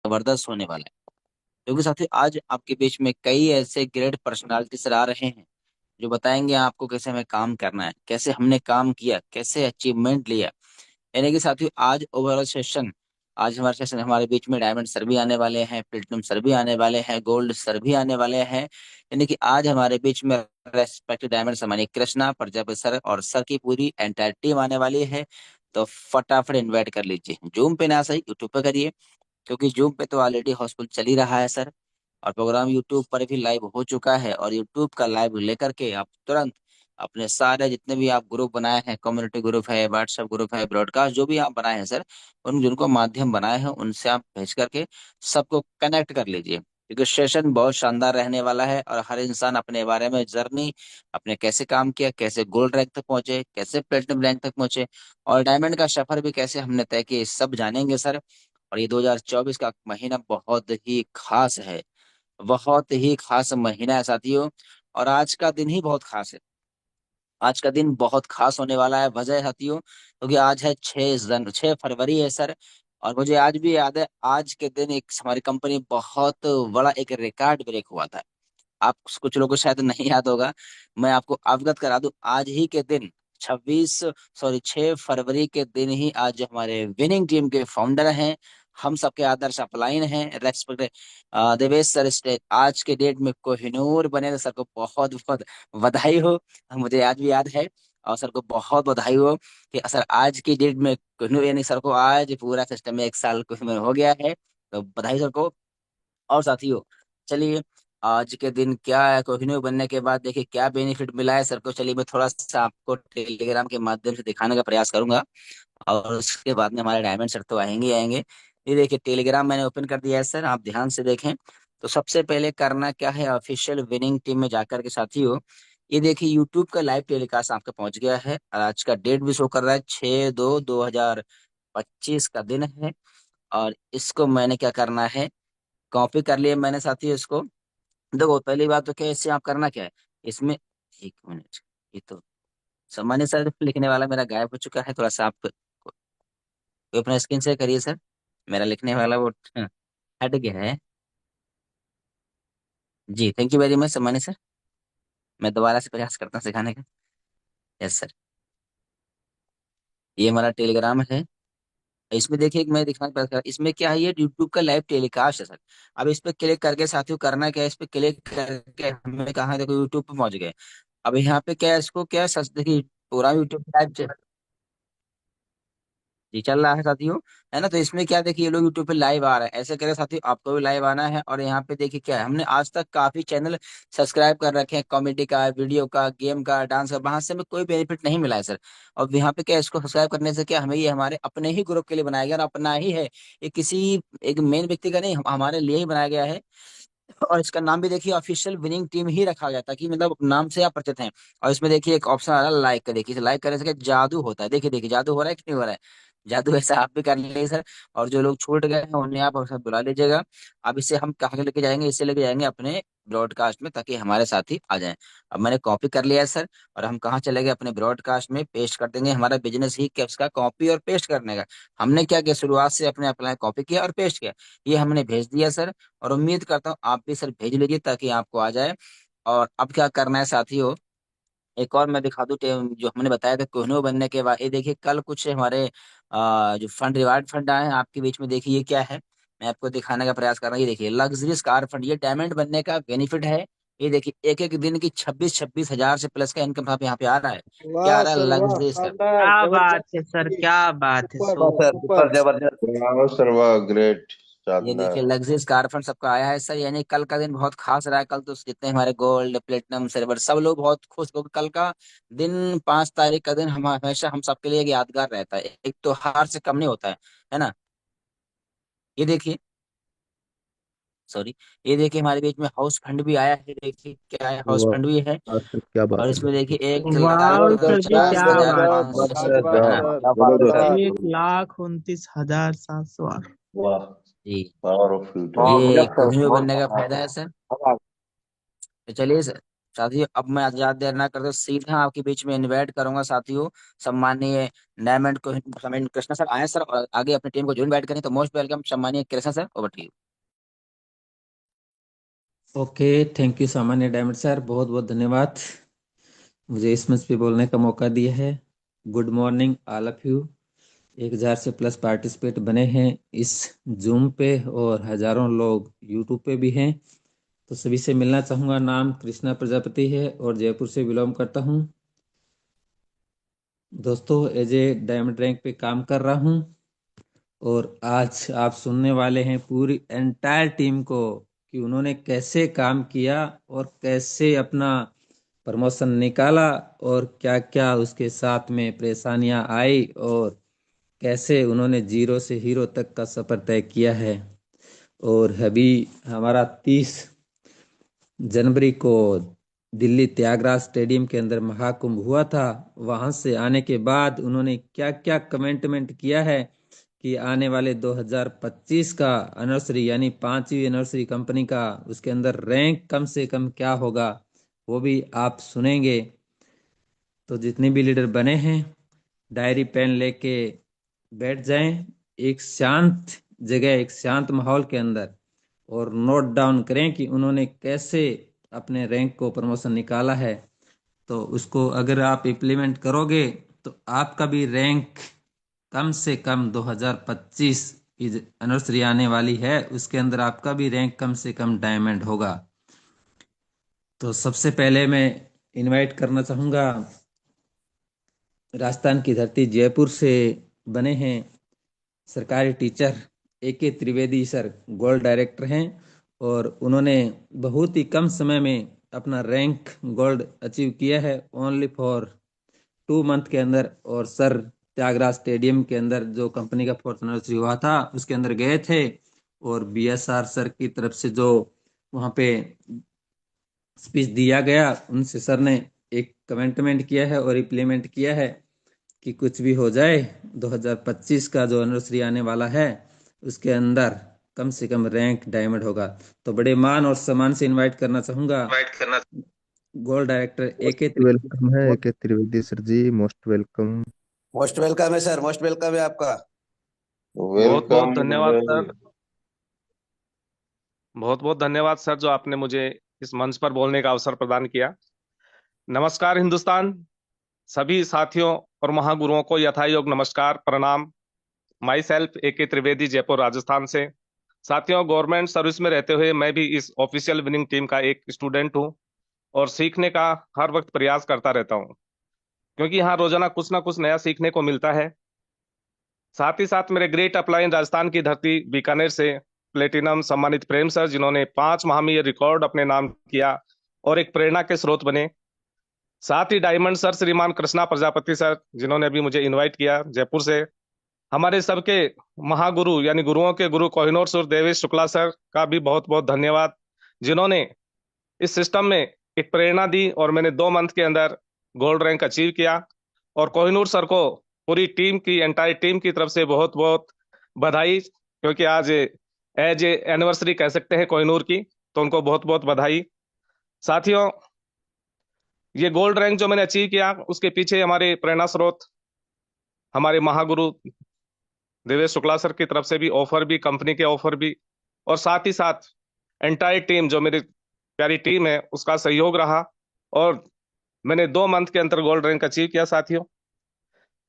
जबरदस्त होने वाला है। क्योंकि साथियों आज आपके बीच में कई ऐसे ग्रेट पर्सनालिटी सर आ रहे हैं जो बताएंगे आपको कैसे हमें काम करना है, कैसे हमने काम किया, कैसे अचीवमेंट लिया। यानी कि साथियों आज ओवरऑल सेशन, आज हमारे सेशन हमारे बीच में डायमंड सर भी आने वाले हैं, प्लेटिनम सर भी आने वाले हैं, गोल्ड सर भी आने वाले हैं। यानी कि आज हमारे बीच में रेस्पेक्टिव डायमंड सर मानी कृष्णा, प्रजापति सर और सर की पूरी एंटायर टीम आने वाली है। तो फटाफट इन्वाइट कर लीजिए। जूम पे ना सही यूट्यूब पे करिए, क्योंकि जूम पे तो ऑलरेडी हाउसफुल चल ही रहा है सर। और प्रोग्राम यूट्यूब पर भी लाइव हो चुका है, और यूट्यूब का लाइव लेकर के आप तुरंत अपने सारे जितने भी आप ग्रुप बनाए हैं, कम्युनिटी ग्रुप है, व्हाट्सएप ग्रुप है, ब्रॉडकास्ट जो भी आप बनाए हैं सर, उन जिनको माध्यम बनाए हैं उनसे आप भेज करके सबको कनेक्ट कर लीजिए। क्योंकि सेशन बहुत शानदार रहने वाला है, और हर इंसान अपने बारे में जर्नी, अपने कैसे काम किया, कैसे गोल्ड रैंक तक पहुंचे, कैसे प्लेटिनम रैंक तक पहुंचे, और डायमंड का सफर भी कैसे हमने तय किया, ये सब जानेंगे सर। और ये 2024 का महीना बहुत ही खास है, बहुत ही खास महीना है साथियों। और आज का दिन ही बहुत खास है, आज का दिन बहुत खास होने वाला है। वजह है साथियों, क्योंकि आज है 6 फरवरी है सर। और मुझे आज भी याद है, आज के दिन एक हमारी कंपनी बहुत बड़ा एक रिकॉर्ड ब्रेक हुआ था। आप कुछ लोगों को शायद नहीं याद होगा, मैं आपको अवगत करा दूं। आज ही के दिन 6 फरवरी के दिन ही आज जो हमारे विनिंग टीम के फाउंडर हैं, हम सबके आदर्श अपलाइन हैं, रेस्पेक्ट देवेश सर, आज के डेट में कोहिनूर बने। तो सर को बहुत बहुत बधाई हो। मुझे आज भी याद है, और सर को बहुत बधाई हो कि सर आज की डेट में कोहिनूर, यानी सर को आज पूरा सिस्टम में 1 साल कोहिनूर हो गया है। तो बधाई सर को। और साथियों चलिए, आज के दिन क्या है, कोहिनूर बनने के बाद देखिए क्या बेनिफिट मिला है सर को। चलिए मैं थोड़ा सा आपको टेलीग्राम के माध्यम से दिखाने का प्रयास करूंगा, और उसके बाद में हमारे डायमंड सर तो आएंगे ही आएंगे। ये देखिए टेलीग्राम मैंने ओपन कर दिया है सर, आप ध्यान से देखें। तो सबसे पहले करना क्या है, ऑफिशियल विनिंग टीम में जाकर के साथियों, ये देखिए यूट्यूब का लाइव टेलीकास्ट आपका पहुंच गया है, और आज का डेट भी शो कर रहा है, 6/2/2025 का दिन है। और इसको मैंने क्या करना है, कॉपी कर लिया मैंने साथियों इसको। देखो पहली बात तो क्या है, इससे आप करना क्या है इसमें, 1 मिनट, ये तो सामान्य सर लिखने वाला मेरा गायब हो चुका है, थोड़ा सा आप कोई अपना स्क्रीन शेयर करिए सर। मेरा लिखने वाला वो हट गया है। जी थैंक यू वेरी मच सामान्य सर, मैं दोबारा से प्रयास करता हूँ सिखाने का। यस सर, ये हमारा टेलीग्राम है। इसमें देखिए मैं दिखाना प्रयास कर, इसमें क्या है, ये यूट्यूब का लाइव टेलीकास्ट है सर। अब इस पे क्लिक करके साथियों करना क्या है, इस पे क्लिक करके हमें कहाँ, देखो यूट्यूब पे पहुंच गए। अब यहाँ पे क्या है, इसको क्या है, सच देखिए पूरा यूट्यूब लाइव जी चल रहा है साथियों, है ना। तो इसमें क्या देखिए, ये लोग यूट्यूब पे लाइव आ रहे हैं, ऐसे करें साथियों आपको भी लाइव आना है। और यहाँ पे देखिए क्या है, हमने आज तक काफी चैनल सब्सक्राइब कर रखे हैं, कॉमेडी का, वीडियो का, गेम का, डांस का, वहां से हमें कोई बेनिफिट नहीं मिला है सर। और यहाँ पे क्या है, इसको सब्सक्राइब करने से क्या, हमें ये हमारे अपने ही ग्रुप के लिए बनाया गया, और अपना ही है, ये किसी एक मेन व्यक्ति का नहीं, हमारे लिए ही बनाया गया है। और इसका नाम भी देखिए ऑफिशियल विनिंग टीम ही रखा गया, ताकि मतलब नाम से आप परिचित हैं। और इसमें देखिए एक ऑप्शन आ रहा है लाइक का, देखिए लाइक करने से क्या जादू होता है, देखिए देखिए जादू हो रहा है कि नहीं हो रहा है, जादू ऐसा आप भी कर लीजिए सर। और जो लोग छूट गए हैं उन्हें आप अवसर बुला लीजिएगा। अब इसे हम कहाँ लेके जाएंगे, इसे लेके जाएंगे अपने ब्रॉडकास्ट में, ताकि हमारे साथी आ जाएं। अब मैंने कॉपी कर लिया है सर, और हम कहाँ चले गए, अपने ब्रॉडकास्ट में पेस्ट कर देंगे। हमारा बिजनेस ही क्या उसका कॉपी और पेस्ट करने का। हमने क्या किया, शुरुआत से अपने अप्लाई कॉपी किया और पेस्ट किया, ये हमने भेज दिया सर। और उम्मीद करता हूँ आप भी सर भेज लीजिए, ताकि आपको आ जाए। और अब क्या करना है साथियों, एक और मैं दिखा दूं जो हमने बताया था कोहिनूर बनने के बाद, ये देखिए कल कुछ हमारे जो फंड, रिवार्ड फंड आए हैं आपके बीच में, देखिए ये क्या है, मैं आपको दिखाने का प्रयास कर रहा हूँ। ये देखिए लग्जरियस कार फंड, ये डायमंड बनने का बेनिफिट है। ये देखिए एक एक दिन की 26-26 हजार से प्लस का इनकम आप यहाँ पे आ रहा है। क्या वाह आ रहा है, सर वाह, लग्जरियस का। शानदार, क्या बात है जबरदस्त, सर, क्या बात है, super super. Sir super. Super जबरदस्त। वाह सर वाह, ग्रेट, ये देखिए शानदार। लग्जरीज कार फंड सबका आया है सर, यानी कल का दिन बहुत खास रहा है। कल तो जितने हमारे गोल्ड प्लेटिनम सिल्वर सब लोग बहुत खुश, क्योंकि कल का दिन 5 तारीख का दिन हम हमेशा हम सबके लिए एक यादगार रहता है, एक त्योहार से कम नहीं होता है ना। ये देखिए, सॉरी, ये देखिए हमारे बीच में हाउस फंड भी आया है, देखिए क्या है, हाउस वाह, फंड भी है। आज सर क्या और बात है इसमें सर। देखिए एक लाख वाह सर जी, जबरदस्त क्या उनचास हजार बात जबरदस्त, पाँच है। सौ जबरदस्त है ना। शानदार जबरदस्त। शानदार। 1,29,708। वाह, जी, पावर ऑफ फ्यूचर। बहुत ये गजब सर, कोहिनूर बहुत बनने का कमाल फायदा सर। है सर। अब आप तो चलिए सर, साथियों अब मैं ज्यादा देर ना करते हुए सीधा आपके बीच में इनवाइट करूंगा साथियों, सम्मानीय डायमंड को सम्मानीय कृष्णा सर आए सर, और आगे अपनी टीम को जो इनवाइट करें, तो मोस्ट वेलकम सम्मानीय Krishna sir, over to you. Okay. Thank you सामान्य डायमंड सर, बहुत बहुत धन्यवाद मुझे इस मंच पे बोलने का मौका दिया है। Good morning all of you. 1000 से प्लस पार्टिसिपेट बने हैं इस जूम पे और हजारों लोग यूट्यूब पे भी हैं। तो सभी से मिलना चाहूँगा। नाम कृष्णा प्रजापति है और जयपुर से बिलोंग करता हूँ। दोस्तों एज ए डायमंड रैंक पे काम कर रहा हूँ और आज आप सुनने वाले हैं पूरी एंटायर टीम को कि उन्होंने कैसे काम किया और कैसे अपना प्रमोशन निकाला और क्या क्या उसके साथ में परेशानियां आई और कैसे उन्होंने जीरो से हीरो तक का सफर तय किया है। और अभी हमारा 30 जनवरी को दिल्ली त्यागराज स्टेडियम के अंदर महाकुंभ हुआ था। वहां से आने के बाद उन्होंने क्या क्या कमेंटमेंट किया है कि आने वाले 2025 का एनिवर्सरी यानी 5वीं एनिवर्सरी कंपनी का, उसके अंदर रैंक कम से कम क्या होगा वो भी आप सुनेंगे। तो जितने भी लीडर बने हैं डायरी पेन लेके बैठ जाएं एक शांत जगह, एक शांत माहौल के अंदर, और नोट डाउन करें कि उन्होंने कैसे अपने रैंक को प्रमोशन निकाला है। तो उसको अगर आप इम्प्लीमेंट करोगे तो आपका भी रैंक कम से कम 2025 की एनिवर्सरी आने वाली है, उसके अंदर आपका भी रैंक कम से कम डायमंड होगा। तो सबसे पहले मैं इनवाइट करना चाहूँगा, राजस्थान की धरती जयपुर से बने हैं सरकारी teacher AK Trivedi sir, gold director हैं और उन्होंने बहुत ही कम समय में अपना रैंक गोल्ड अचीव किया है ओनली फॉर 2 मंथ के अंदर। और सर त्यागराज स्टेडियम के अंदर जो कंपनी का फोर्थ एनिवर्सरी हुआ था उसके अंदर गए थे और BSR सर की तरफ से जो वहाँ पे स्पीच दिया गया, उनसे सर ने एक कमेंटमेंट किया है और इम्प्लीमेंट किया है कि कुछ भी हो जाए 2025 का जो एनिवर्सरी आने वाला है उसके अंदर कम से कम रैंक डायमंड होगा। तो बड़े मान और सम्मान से इनवाइट करना चाहूंगा इनवाइट करना। Gold director AK most Trivedi. Welcome है एके त्रिवेदी सर जी, मोस्ट वेलकम। मोस्ट वेलकम है सर, मोस्ट वेलकम है आपका। बहुत बहुत वेलकम धन्यवाद भाई। सर। बहुत बहुत धन्यवाद सर, जो आपने मुझे इस मंच पर बोलने का अवसर प्रदान किया। नमस्कार हिंदुस्तान। सभी साथियों और महागुरुओं को यथायोग नमस्कार प्रणाम। My self AK Trivedi, Jaipur Rajasthan से। साथियों, गवर्नमेंट सर्विस में रहते हुए मैं भी इस ऑफिशियल विनिंग टीम का एक स्टूडेंट हूँ और सीखने का हर वक्त प्रयास करता रहता हूँ, क्योंकि यहाँ रोजाना कुछ ना कुछ नया सीखने को मिलता है। साथ ही साथ मेरे ग्रेट अपलाइन राजस्थान की धरती बीकानेर से प्लेटिनम सम्मानित प्रेम सर, जिन्होंने 5 माह में ये रिकॉर्ड अपने नाम किया और एक प्रेरणा के स्रोत बने। साथ ही डायमंड सर श्रीमान कृष्णा प्रजापति सर, जिन्होंने अभी मुझे इनवाइट किया जयपुर से। हमारे सबके महागुरु यानी गुरुओं के गुरु कोहिनूर सुर देवेश शुक्ला सर का भी बहुत बहुत धन्यवाद, जिन्होंने इस सिस्टम में एक प्रेरणा दी और मैंने 2 मंथ के अंदर गोल्ड रैंक अचीव किया। और कोहिनूर सर को पूरी टीम की एंटायर टीम की तरफ से बहुत बहुत बधाई, क्योंकि आज एज ए एनिवर्सरी कह सकते हैं कोहिनूर की, तो उनको बहुत बहुत बधाई। साथियों, ये गोल्ड रैंक जो मैंने अचीव किया उसके पीछे हमारे प्रेरणा स्रोत, हमारे महागुरु देवेश शुक्ला सर की तरफ से भी ऑफर, भी कंपनी के ऑफर भी, और साथ ही साथ एंटायर टीम जो मेरी प्यारी टीम है उसका सहयोग रहा। और मैंने 2 मंथ के अंदर गोल्ड रैंक अचीव किया। साथियों,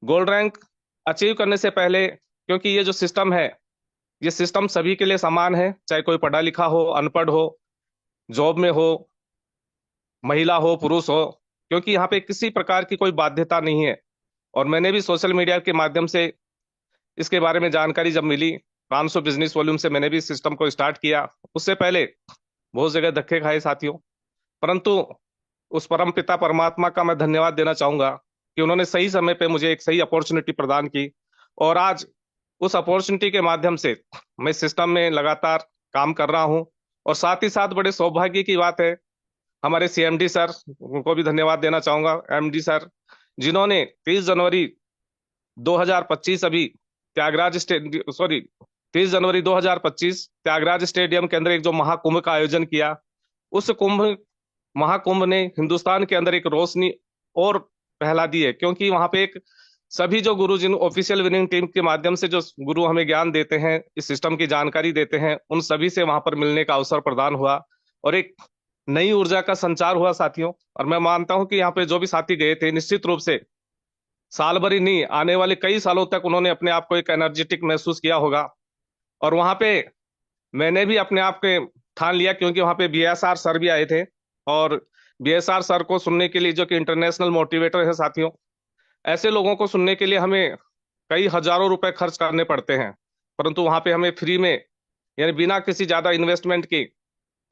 गोल्ड रैंक अचीव करने से पहले, क्योंकि ये जो सिस्टम है ये सिस्टम सभी के लिए समान है, चाहे कोई पढ़ा लिखा हो, अनपढ़ हो, जॉब में हो, महिला हो, पुरुष हो, क्योंकि यहाँ पे किसी प्रकार की कोई बाध्यता नहीं है। और मैंने भी सोशल मीडिया के माध्यम से इसके बारे में जानकारी जब मिली, 500 बिजनेस वॉल्यूम से मैंने भी इस सिस्टम को स्टार्ट किया। उससे पहले बहुत जगह धक्के खाए साथियों, परंतु उस परम पिता परमात्मा का मैं धन्यवाद देना चाहूंगा कि उन्होंने सही समय पे मुझे एक सही अपॉर्चुनिटी प्रदान की। और आज उस अपॉर्चुनिटी के माध्यम से मैं सिस्टम में लगातार काम कर रहा हूं। और साथ ही साथ बड़े सौभाग्य की बात है, हमारे CMD सर, उनको भी धन्यवाद देना चाहूंगा, MD सर, जिन्होंने 30 जनवरी 2025 अभी त्यागराज स्टेडियम, सॉरी, 30 जनवरी 2025 त्यागराज स्टेडियम के अंदर एक जो महाकुंभ का आयोजन किया, उस कुंभ महाकुंभ ने हिंदुस्तान के अंदर एक रोशनी और फैला दी है, क्योंकि वहां पे एक सभी जो गुरु जिन ऑफिशियल विनिंग टीम के माध्यम से जो गुरु हमें ज्ञान देते हैं, इस सिस्टम की जानकारी देते हैं, उन सभी से वहां पर मिलने का अवसर प्रदान हुआ और एक नई ऊर्जा का संचार हुआ साथियों। और मैं मानता हूं कि यहाँ पे जो भी साथी गए थे, निश्चित रूप से साल भर ही नहीं, आने वाले कई सालों तक उन्होंने अपने आप को एक एनर्जेटिक महसूस किया होगा। और वहां पे मैंने भी अपने आप के ठान लिया, क्योंकि वहां पे बीएसआर सर भी आए थे, और बीएसआर सर को सुनने के लिए, जो कि इंटरनेशनल मोटिवेटर है साथियों, ऐसे लोगों को सुनने के लिए हमें कई हजारों रुपए खर्च करने पड़ते हैं, परंतु वहां पे हमें फ्री में, यानी बिना किसी ज्यादा इन्वेस्टमेंट की,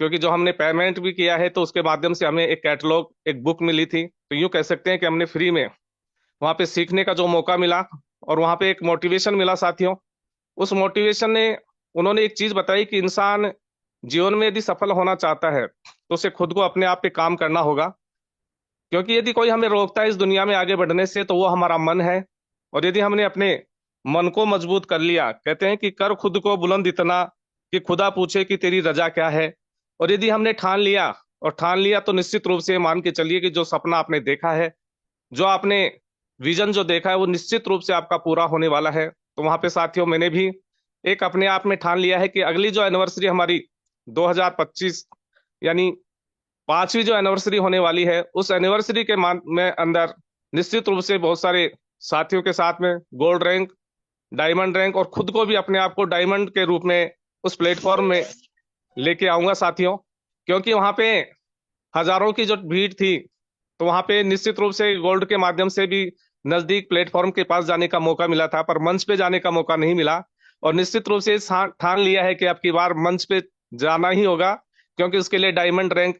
क्योंकि जो हमने पेमेंट भी किया है तो उसके माध्यम से हमें एक कैटलॉग, एक बुक मिली थी, तो यूं कह सकते हैं कि हमने फ्री में वहां पे सीखने का जो मौका मिला और वहां पे एक मोटिवेशन मिला साथियों। उस मोटिवेशन ने, उन्होंने एक चीज बताई कि इंसान जीवन में यदि सफल होना चाहता है तो उसे खुद को अपने आप पे काम करना होगा, क्योंकि यदि कोई हमें रोकता है इस दुनिया में आगे बढ़ने से तो वो हमारा मन है। और यदि हमने अपने मन को मजबूत कर लिया, कहते हैं कि कर खुद को बुलंद इतना कि खुदा पूछे कि तेरी रजा क्या है। और यदि हमने ठान लिया तो निश्चित रूप से मान के चलिए कि जो सपना आपने देखा है, जो आपने विजन जो देखा है, वो निश्चित रूप से आपका पूरा होने वाला है। तो वहां पे साथियों मैंने भी एक अपने आप में ठान लिया है कि अगली जो एनिवर्सरी हमारी 2025, यानी 5वीं जो एनिवर्सरी होने वाली है, उस एनिवर्सरी के मान में अंदर निश्चित रूप से बहुत सारे साथियों के साथ में गोल्ड रैंक, डायमंड रैंक, और खुद को भी अपने आप को डायमंड के रूप में उस प्लेटफॉर्म में लेके आऊंगा साथियों। क्योंकि वहां पे हजारों की जो भीड़ थी, तो वहां पे निश्चित रूप से गोल्ड के माध्यम से भी नजदीक प्लेटफॉर्म के पास जाने का मौका मिला था, पर मंच पे जाने का मौका नहीं मिला। और निश्चित रूप से ठान लिया है कि अब की बार मंच पे जाना ही होगा, क्योंकि उसके लिए डायमंड रैंक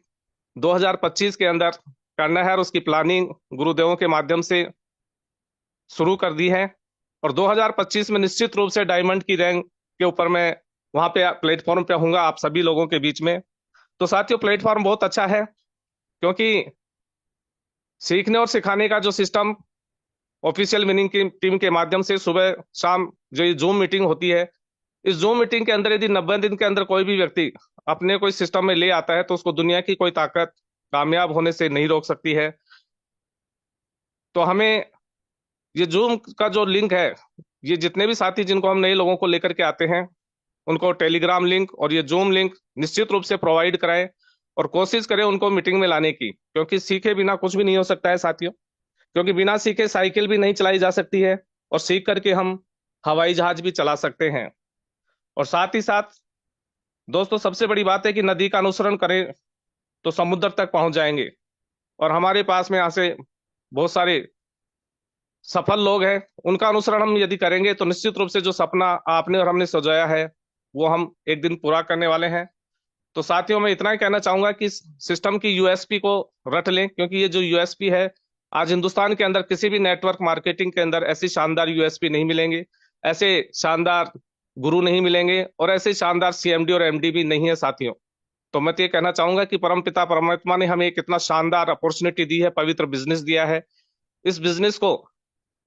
2025 के अंदर करना है, और उसकी प्लानिंग गुरुदेवों के माध्यम से शुरू कर दी है। और 2025 में निश्चित रूप से डायमंड की रैंक के ऊपर मैं वहां पे प्लेटफॉर्म पे होऊंगा आप सभी लोगों के बीच में। तो साथियों प्लेटफॉर्म बहुत अच्छा है, क्योंकि सीखने और सिखाने का जो सिस्टम ऑफिशियल विनिंग की टीम के माध्यम से सुबह शाम जो ये जूम मीटिंग होती है, इस जूम मीटिंग के अंदर यदि 90 दिन के अंदर कोई भी व्यक्ति अपने कोई सिस्टम में ले आता है तो उसको दुनिया की कोई ताकत कामयाब होने से नहीं रोक सकती है। तो हमें ये जूम का जो लिंक है, ये जितने भी साथी जिनको हम नए लोगों को लेकर के आते हैं, उनको टेलीग्राम लिंक और ये जूम लिंक निश्चित रूप से प्रोवाइड कराएं, और कोशिश करें उनको मीटिंग में लाने की, क्योंकि सीखे बिना कुछ भी नहीं हो सकता है साथियों। क्योंकि बिना सीखे साइकिल भी नहीं चलाई जा सकती है, और सीख करके हम हवाई जहाज भी चला सकते हैं। और साथ ही साथ दोस्तों सबसे बड़ी बात है कि नदी का अनुसरण करें तो समुद्र तक पहुंच जाएंगे। और हमारे पास में यहाँ से बहुत सारे सफल लोग हैं, उनका अनुसरण हम यदि करेंगे तो निश्चित रूप से जो सपना आपने और हमने सजाया है वो हम एक दिन पूरा करने वाले हैं। तो साथियों मैं इतना ही कहना चाहूंगा कि सिस्टम की यूएसपी को रट लें, क्योंकि ये जो यूएसपी है, आज हिंदुस्तान के अंदर किसी भी नेटवर्क मार्केटिंग के अंदर ऐसी शानदार यूएसपी नहीं मिलेंगे, ऐसे शानदार गुरु नहीं मिलेंगे, और ऐसे शानदार सीएमडी और एमडी भी नहीं है साथियों। तो मैं तो ये कहना चाहूंगा कि परमपिता परमात्मा ने हमें एक इतना शानदार अपॉर्चुनिटी दी है, पवित्र बिजनेस दिया है। इस बिजनेस को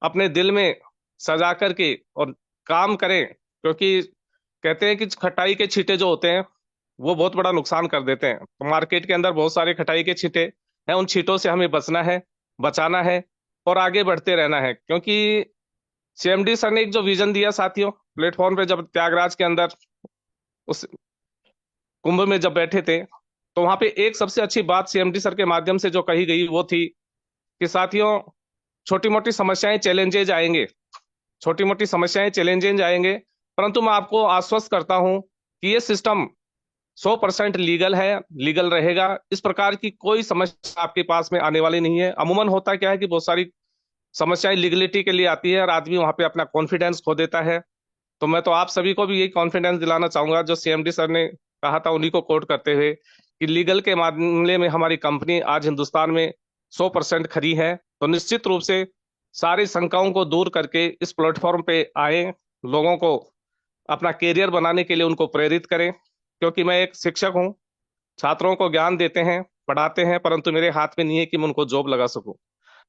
अपने दिल में सजा करके और काम करें, क्योंकि कहते हैं कि खटाई के छींटे जो होते हैं वो बहुत बड़ा नुकसान कर देते हैं। तो मार्केट के अंदर बहुत सारे खटाई के छींटे हैं, उन छींटों से हमें बचना है, बचाना है और आगे बढ़ते रहना है। क्योंकि सीएमडी सर ने एक जो विजन दिया साथियों, प्लेटफॉर्म पे जब त्यागराज के अंदर उस कुंभ में जब बैठे थे, तो वहां पे एक सबसे अच्छी बात सीएमडी सर के माध्यम से जो कही गई वो थी कि साथियों छोटी मोटी समस्याएं, चैलेंजेज आएंगे, छोटी मोटी समस्याएं चैलेंजेज आएंगे, परंतु मैं आपको आश्वस्त करता हूं कि ये सिस्टम 100% लीगल है, लीगल रहेगा। इस प्रकार की कोई समस्या आपके पास में आने वाली नहीं है। अमूमन होता क्या है कि बहुत सारी समस्याएं लीगलिटी के लिए आती है और आदमी वहां पे अपना कॉन्फिडेंस खो देता है। तो मैं तो आप सभी को भी यही कॉन्फिडेंस दिलाना चाहूंगा जो सीएमडी सर ने कहा था, उन्हीं को कोट करते हुए, कि लीगल के मामले में हमारी कंपनी आज हिंदुस्तान में 100% खरी है। तो निश्चित रूप से सारी शंकाओं को दूर करके इस प्लेटफॉर्म पे आए, लोगों को अपना कैरियर बनाने के लिए उनको प्रेरित करें। क्योंकि मैं एक शिक्षक हूँ, छात्रों को ज्ञान देते हैं, पढ़ाते हैं, परंतु मेरे हाथ में नहीं है कि मैं उनको जॉब लगा सकूं।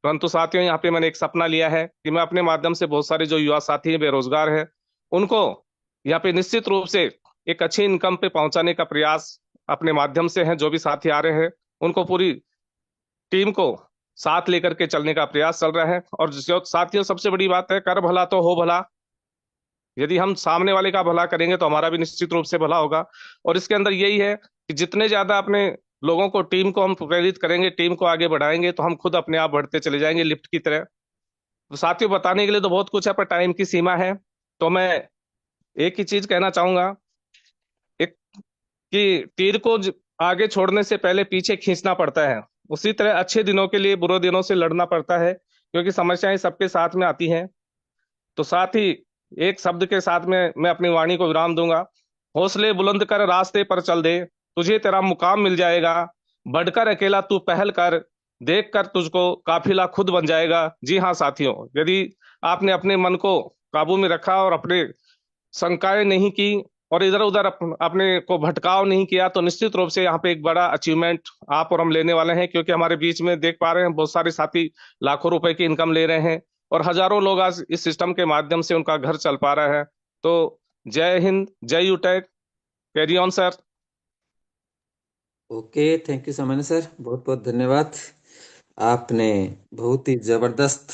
परंतु साथियों यहाँ पे मैंने एक सपना लिया है कि मैं अपने माध्यम से बहुत सारे जो युवा साथी हैं, बेरोजगार हैं, उनको यहाँ पे निश्चित रूप से एक अच्छी इनकम पे पहुंचाने का प्रयास अपने माध्यम से है। जो भी साथी आ रहे हैं उनको पूरी टीम को साथ लेकर के चलने का प्रयास चल रहा है। और साथियों, सबसे बड़ी बात है, कर भला तो हो भला। यदि हम सामने वाले का भला करेंगे तो हमारा भी निश्चित रूप से भला होगा। और इसके अंदर यही है कि जितने ज्यादा अपने लोगों को, टीम को हम प्रेरित करेंगे, टीम को आगे बढ़ाएंगे, तो हम खुद अपने आप बढ़ते चले जाएंगे लिफ्ट की तरह। तो साथियों, बताने के लिए तो बहुत कुछ है, पर टाइम की सीमा है। तो मैं एक ही चीज कहना चाहूंगा, एक, कि तीर को आगे छोड़ने से पहले पीछे खींचना पड़ता है। उसी तरह अच्छे दिनों के लिए बुरे दिनों से लड़ना पड़ता है, क्योंकि समस्याएं सबके साथ में आती हैं। तो साथ ही एक शब्द के साथ में मैं अपनी वाणी को विराम दूंगा। हौसले बुलंद कर रास्ते पर चल दे, तुझे तेरा मुकाम मिल जाएगा। बढ़कर अकेला तू पहल कर, देख कर तुझको काफिला खुद बन जाएगा। जी हाँ साथियों, यदि आपने अपने मन को काबू में रखा और अपने शंकाएं नहीं की और इधर उधर अपने को भटकाव नहीं किया, तो निश्चित रूप से यहाँ पे एक बड़ा अचीवमेंट आप और हम लेने वाले हैं। क्योंकि हमारे बीच में देख पा रहे हैं, बहुत सारे साथी लाखों रुपए की इनकम ले रहे हैं और हजारों लोग आज इस सिस्टम के माध्यम से उनका घर चल पा रहा है। तो जय हिंद, जय UTech, carry on sir. Okay, thank you सामान्य सर, बहुत बहुत धन्यवाद। आपने बहुत ही जबरदस्त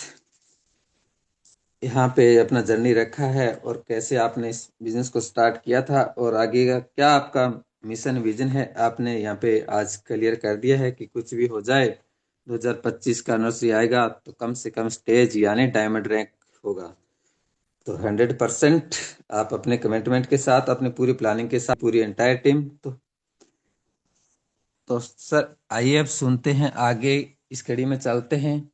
यहाँ पे अपना जर्नी रखा है और कैसे आपने इस बिजनेस को स्टार्ट किया था और आगे का क्या आपका मिशन विजन है, आपने यहाँ पे आज क्लियर कर दिया है कि कुछ भी हो जाए 2025 का एनिवर्सरी आएगा तो कम से कम स्टेज यानी डायमंड रैंक होगा। तो 100% आप अपने कमिटमेंट के साथ, अपने पूरी प्लानिंग के साथ, पूरी एंटायर टीम। तो सर आइए अब सुनते हैं आगे, इस कड़ी में चलते हैं।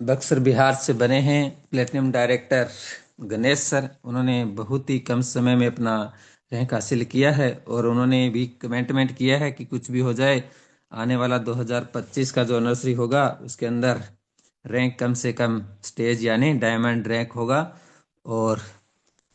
बक्सर बिहार से बने हैं प्लेटिनम डायरेक्टर गणेश सर। उन्होंने बहुत ही कम समय में अपना रैंक हासिल किया है और उन्होंने भी कमिटमेंट किया है कि कुछ भी हो जाए, आने वाला 2025 का जो एनिवर्सरी होगा उसके अंदर रैंक कम से कम स्टेज यानी डायमंड रैंक होगा। और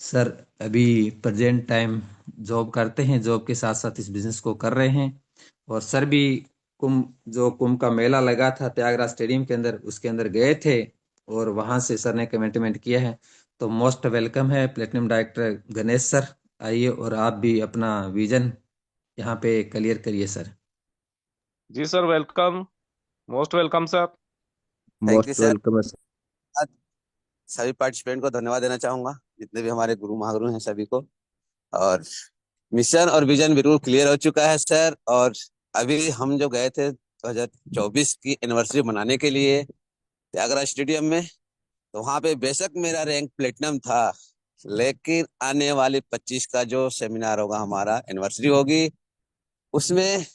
सर अभी प्रेजेंट टाइम जॉब करते हैं, जॉब के साथ साथ इस बिजनेस को कर रहे हैं। और सर भी कुंभ का मेला लगा था त्यागराज स्टेडियम के अंदर, उसके अंदर गए थे और वहां से सर ने कमिटमेंट किया है। तो मोस्ट वेलकम है प्लेटिनम डायरेक्टर गणेश सर। आइए और आप भी अपना विजन यहाँ पे क्लियर करिए सर। जी sir, welcome, most welcome sir. Thank you most sir. Welcome है सर। आज सभी पार्टिसिपेंट को धन्यवाद देना चाहूंगा, जितने भी हमारे गुरु महागुरु हैं सभी को। और मिशन और विजन बिल्कुल क्लियर हो चुका है सर। और अभी हम जो गए थे 2024 की एनिवर्सरी मनाने के लिए त्यागराज स्टेडियम में, तो वहां पे बेशक मेरा रैंक प्लेटिनम था, लेकिन आने वाली 25 का जो सेमिनार होगा, हमारा एनिवर्सरी होगी, उसमें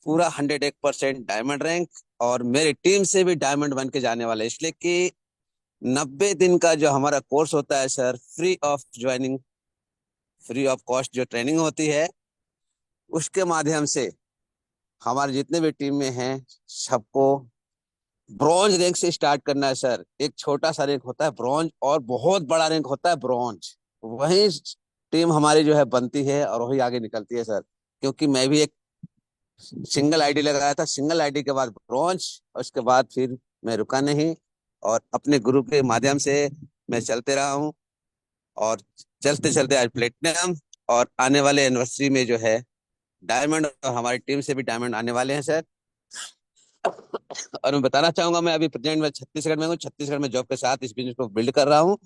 पूरा 101% डायमंड रैंक और मेरी टीम से भी डायमंड बन के जाने वाला है। इसलिए कि 90 दिन का जो हमारा कोर्स होता है sir, free of joining, free of cost जो ट्रेनिंग होती है, उसके माध्यम से हमारे जितने भी टीम में हैं सबको ब्रॉन्ज रैंक से स्टार्ट करना है सर। एक छोटा सा रैंक होता है ब्रॉन्ज और बहुत बड़ा रैंक होता है ब्रॉन्ज। वही टीम हमारी जो है बनती है और वही आगे निकलती है सर। क्योंकि मैं भी एक सिंगल आईडी लगाया था, सिंगल आईडी के बाद ब्रॉन्ज, और उसके बाद फिर मैं रुका नहीं और अपने गुरु के माध्यम से मैं चलते रहा हूँ। और चलते चलते आज प्लेटिनम, और आने वाले एनिवर्सरी में जो है डायमंड, और हमारी टीम से भी डायमंड आने वाले हैं सर। और मैं बताना चाहूंगा, मैं अभी प्रेजेंट में छत्तीसगढ़ में हूँ, छत्तीसगढ़ में जॉब के साथ इस बिजनेस को बिल्ड कर रहा हूँ।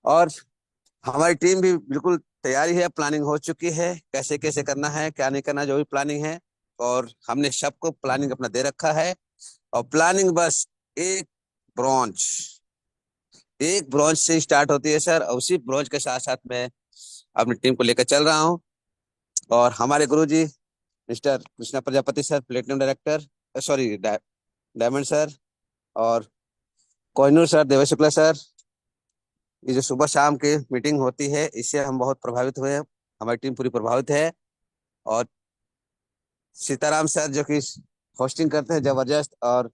और हमारी टीम भी बिल्कुल तैयारी है, प्लानिंग हो चुकी है, कैसे कैसे करना है, क्या नहीं करना, जो भी प्लानिंग है। और हमने सबको प्लानिंग अपना दे रखा है। और प्लानिंग बस एक ब्रॉन्ज, एक ब्रॉन्ज से स्टार्ट होती है सर। और उसी ब्रॉन्ज के साथ साथ मैं अपनी टीम को लेकर चल रहा हूँ। और हमारे गुरुजी mister Krishna Prajapati sir, platinum director, sorry diamond sir, और कोहिनूर सर, देवेश शुक्ला सर, ये जो सुबह शाम की मीटिंग होती है, इससे हम बहुत प्रभावित हुए हैं, हमारी टीम पूरी प्रभावित है। और सीताराम सर जो कि होस्टिंग करते हैं जबरदस्त, और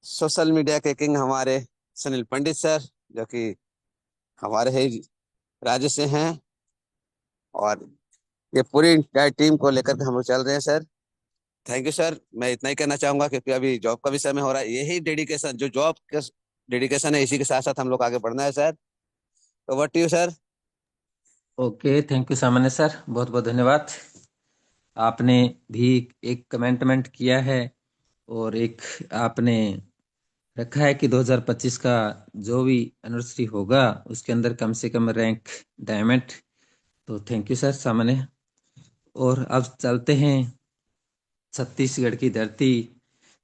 सोशल मीडिया के किंग हमारे सुनील पंडित सर, जो कि हमारे ही राज्य से हैं। और ये पूरी टीम को लेकर के हम लोग चल रहे हैं सर। Thank you sir. मैं इतना ही कहना चाहूंगा, क्योंकि अभी जॉब का भी समय हो रहा है। यही डेडिकेशन, जो जॉब का डेडिकेशन है, इसी के साथ साथ हम लोग आगे बढ़ना है सर। तो what you sir. Okay, thank you सामान्य सर, बहुत बहुत धन्यवाद। आपने भी एक कमेंटमेंट किया है और एक आपने रखा है कि 2025 का जो भी एनिवर्सरी होगा उसके अंदर कम से कम रैंक डायमंड। तो थैंक यू सर सामान्य। और अब चलते हैं छत्तीसगढ़ की धरती,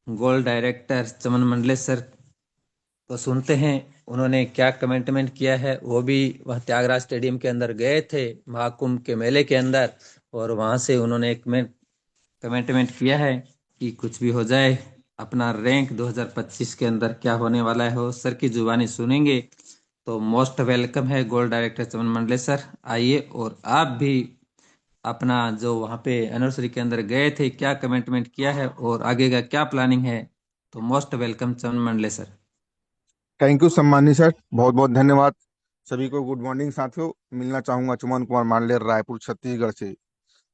गोल्ड डायरेक्टर चमन मंडले सर को सुनते हैं उन्होंने क्या कमेंटमेंट किया है। वो भी वह त्यागराज स्टेडियम के अंदर गए थे महाकुंभ के मेले के अंदर, और वहां से उन्होंने एक कमेंटमेंट किया है कि कुछ भी हो जाए अपना रैंक 2025 के अंदर क्या होने वाला है वो सर की जुबानी सुनेंगे। तो मोस्ट वेलकम है गोल्ड डायरेक्टर चमन मंडले सर, आइए। और आप भी अपना जो वहाँ पे एनिवर्सरी के अंदर गए थे क्या कमेंटमेंट किया है और आगे का क्या प्लानिंग है, तो most welcome Chaman Mandle sir. Thank you सम्मानी सर, बहुत बहुत धन्यवाद। सभी को गुड मॉर्निंग साथियों। मिलना चाहूंगा चमन कुमार मांडले, रायपुर छत्तीसगढ़ से।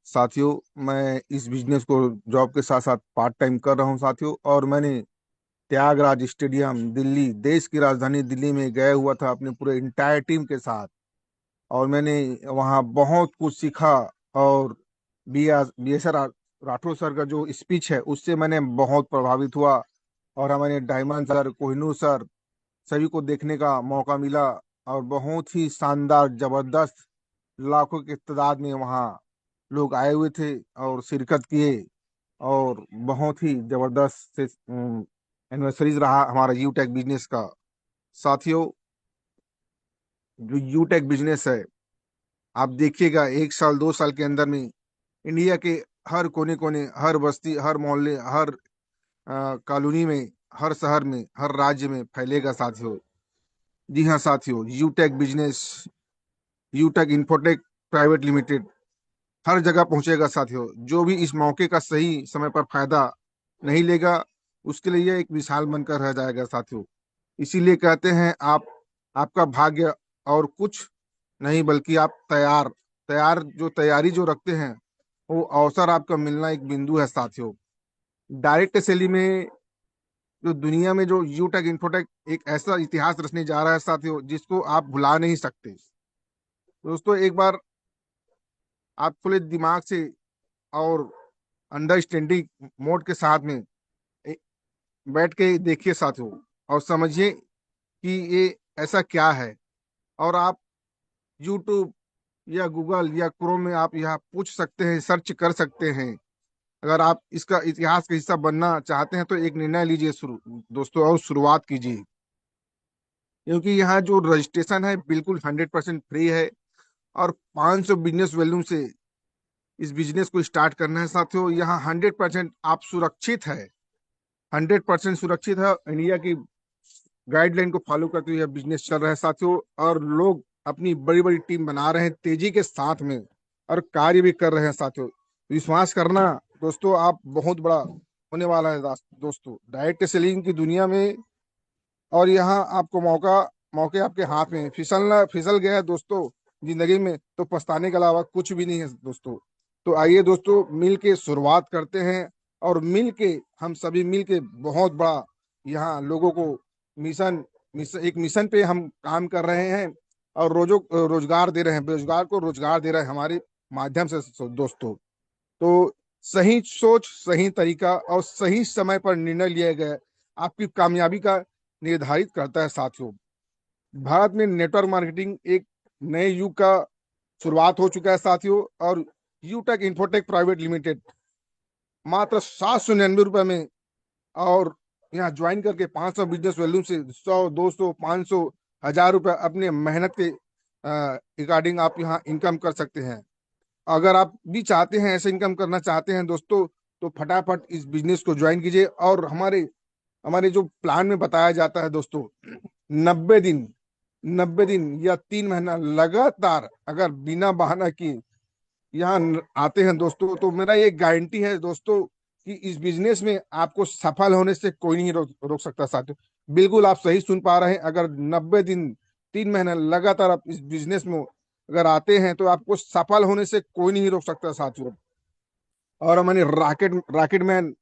साथियों, मैं इस बिजनेस को जॉब के साथ साथ पार्ट टाइम कर रहा हूं साथियों। और मैंने त्यागराज स्टेडियम दिल्ली, देश की राजधानी दिल्ली में गया हुआ था अपने पूरे इंटायर टीम के साथ। और मैंने वहाँ बहुत कुछ सीखा। और B S R Rathore sir का जो स्पीच है उससे मैंने बहुत प्रभावित हुआ। और हमारे डायमंड सर, कोहिनूर सर, सभी को देखने का मौका मिला। और बहुत ही शानदार, जबरदस्त, लाखों की तादाद में वहाँ लोग आए हुए थे और शिरकत किए। और बहुत ही जबरदस्त से एनिवर्सरीज रहा हमारा यूटेक बिजनेस का। साथियों, जो यूटेक बिजनेस है, आप देखिएगा 1 साल 2 साल के अंदर में इंडिया के हर कोने कोने, हर बस्ती, हर मोहल्ले, हर कॉलोनी में, हर शहर में, हर राज्य में फैलेगा साथियों। जी हाँ साथियों, यूटेक बिजनेस, यूटेक इन्फोटेक प्राइवेट लिमिटेड हर जगह पहुंचेगा साथियों। जो भी इस मौके का सही समय पर फायदा नहीं लेगा उसके लिए यह एक मिसाल बनकर रह जाएगा साथियों। इसीलिए कहते हैं आप, आपका भाग्य और कुछ नहीं बल्कि आप तैयार, जो तैयारी जो रखते हैं वो अवसर आपका मिलना एक बिंदु है साथियों। डायरेक्ट सेली में जो दुनिया में जो यूटेक इन्फोटेक एक ऐसा इतिहास रचने जा रहा है साथियों जिसको आप भुला नहीं सकते। दोस्तों, एक बार आप खुले दिमाग से और अंडरस्टैंडिंग मोड के साथ में ए- बैठ के देखिए साथियों, और समझिए कि ये ऐसा क्या है। और आप यूट्यूब या गूगल या क्रोम में आप यहाँ पूछ सकते हैं, सर्च कर सकते हैं। अगर आप इसका इतिहास का हिस्सा बनना चाहते हैं तो एक निर्णय लीजिए शुरू दोस्तों, और शुरुआत कीजिए। क्योंकि यहाँ जो रजिस्ट्रेशन है बिल्कुल 100% फ्री है। और 500 बिजनेस वैल्यू से इस बिजनेस को स्टार्ट करना है साथियों। यहाँ 100% आप सुरक्षित है, 100% सुरक्षित है। इंडिया की गाइडलाइन को फॉलो करते हुए बिजनेस चल रहा है साथियों। और लोग अपनी बड़ी बड़ी टीम बना रहे हैं तेजी के साथ में, और कार्य भी कर रहे हैं साथियों। विश्वास करना दोस्तों, आप बहुत बड़ा होने वाला है दोस्तों डायरेक्ट सेलिंग की दुनिया में। और यहाँ आपको मौके आपके हाथ में फिसल गया है दोस्तों जिंदगी में, तो पछताने के अलावा कुछ भी नहीं है दोस्तों। तो आइए दोस्तों, मिल के शुरुआत करते हैं। और मिल के, हम सभी मिल के बहुत बड़ा यहाँ लोगों को एक मिशन पे हम काम कर रहे हैं। और रोजगार दे रहे हैं, बेरोजगार को रोजगार दे रहे हैं हमारे माध्यम से दोस्तों। तो सही सोच, सही तरीका और सही समय पर निर्णय लिया गया आपकी कामयाबी का निर्धारित करता है साथियों। भारत में नेटवर्क मार्केटिंग एक नए युग का शुरुआत हो चुका है साथियों। और यूटेक इन्फोटेक प्राइवेट लिमिटेड मात्र 799 रुपए में, और यहाँ ज्वाइन करके 500 बिजनेस वैल्यू से 100 200 500 1000 रुपए अपने मेहनत के रिगार्डिंग आप यहाँ इनकम कर सकते हैं। अगर आप भी चाहते हैं, ऐसे इनकम करना चाहते हैं दोस्तों, तो फटाफट इस बिजनेस को ज्वाइन कीजिए। और हमारे हमारे जो प्लान में बताया जाता है दोस्तों, 90 दिन, 90 दिन या 3 महीना लगातार अगर बिना बहाना किए यहाँ आते हैं दोस्तों, तो मेरा ये गारंटी है दोस्तों कि इस बिजनेस में आपको सफल होने से कोई नहीं रोक सकता साथियों। बिल्कुल आप सही सुन पा रहे हैं। अगर 90 दिन, 3 महीना लगातार आप इस बिजनेस में अगर आते हैं तो आपको सफल होने से कोई नहीं रोक सकता साथियों। और हमारे रॉकेट मैन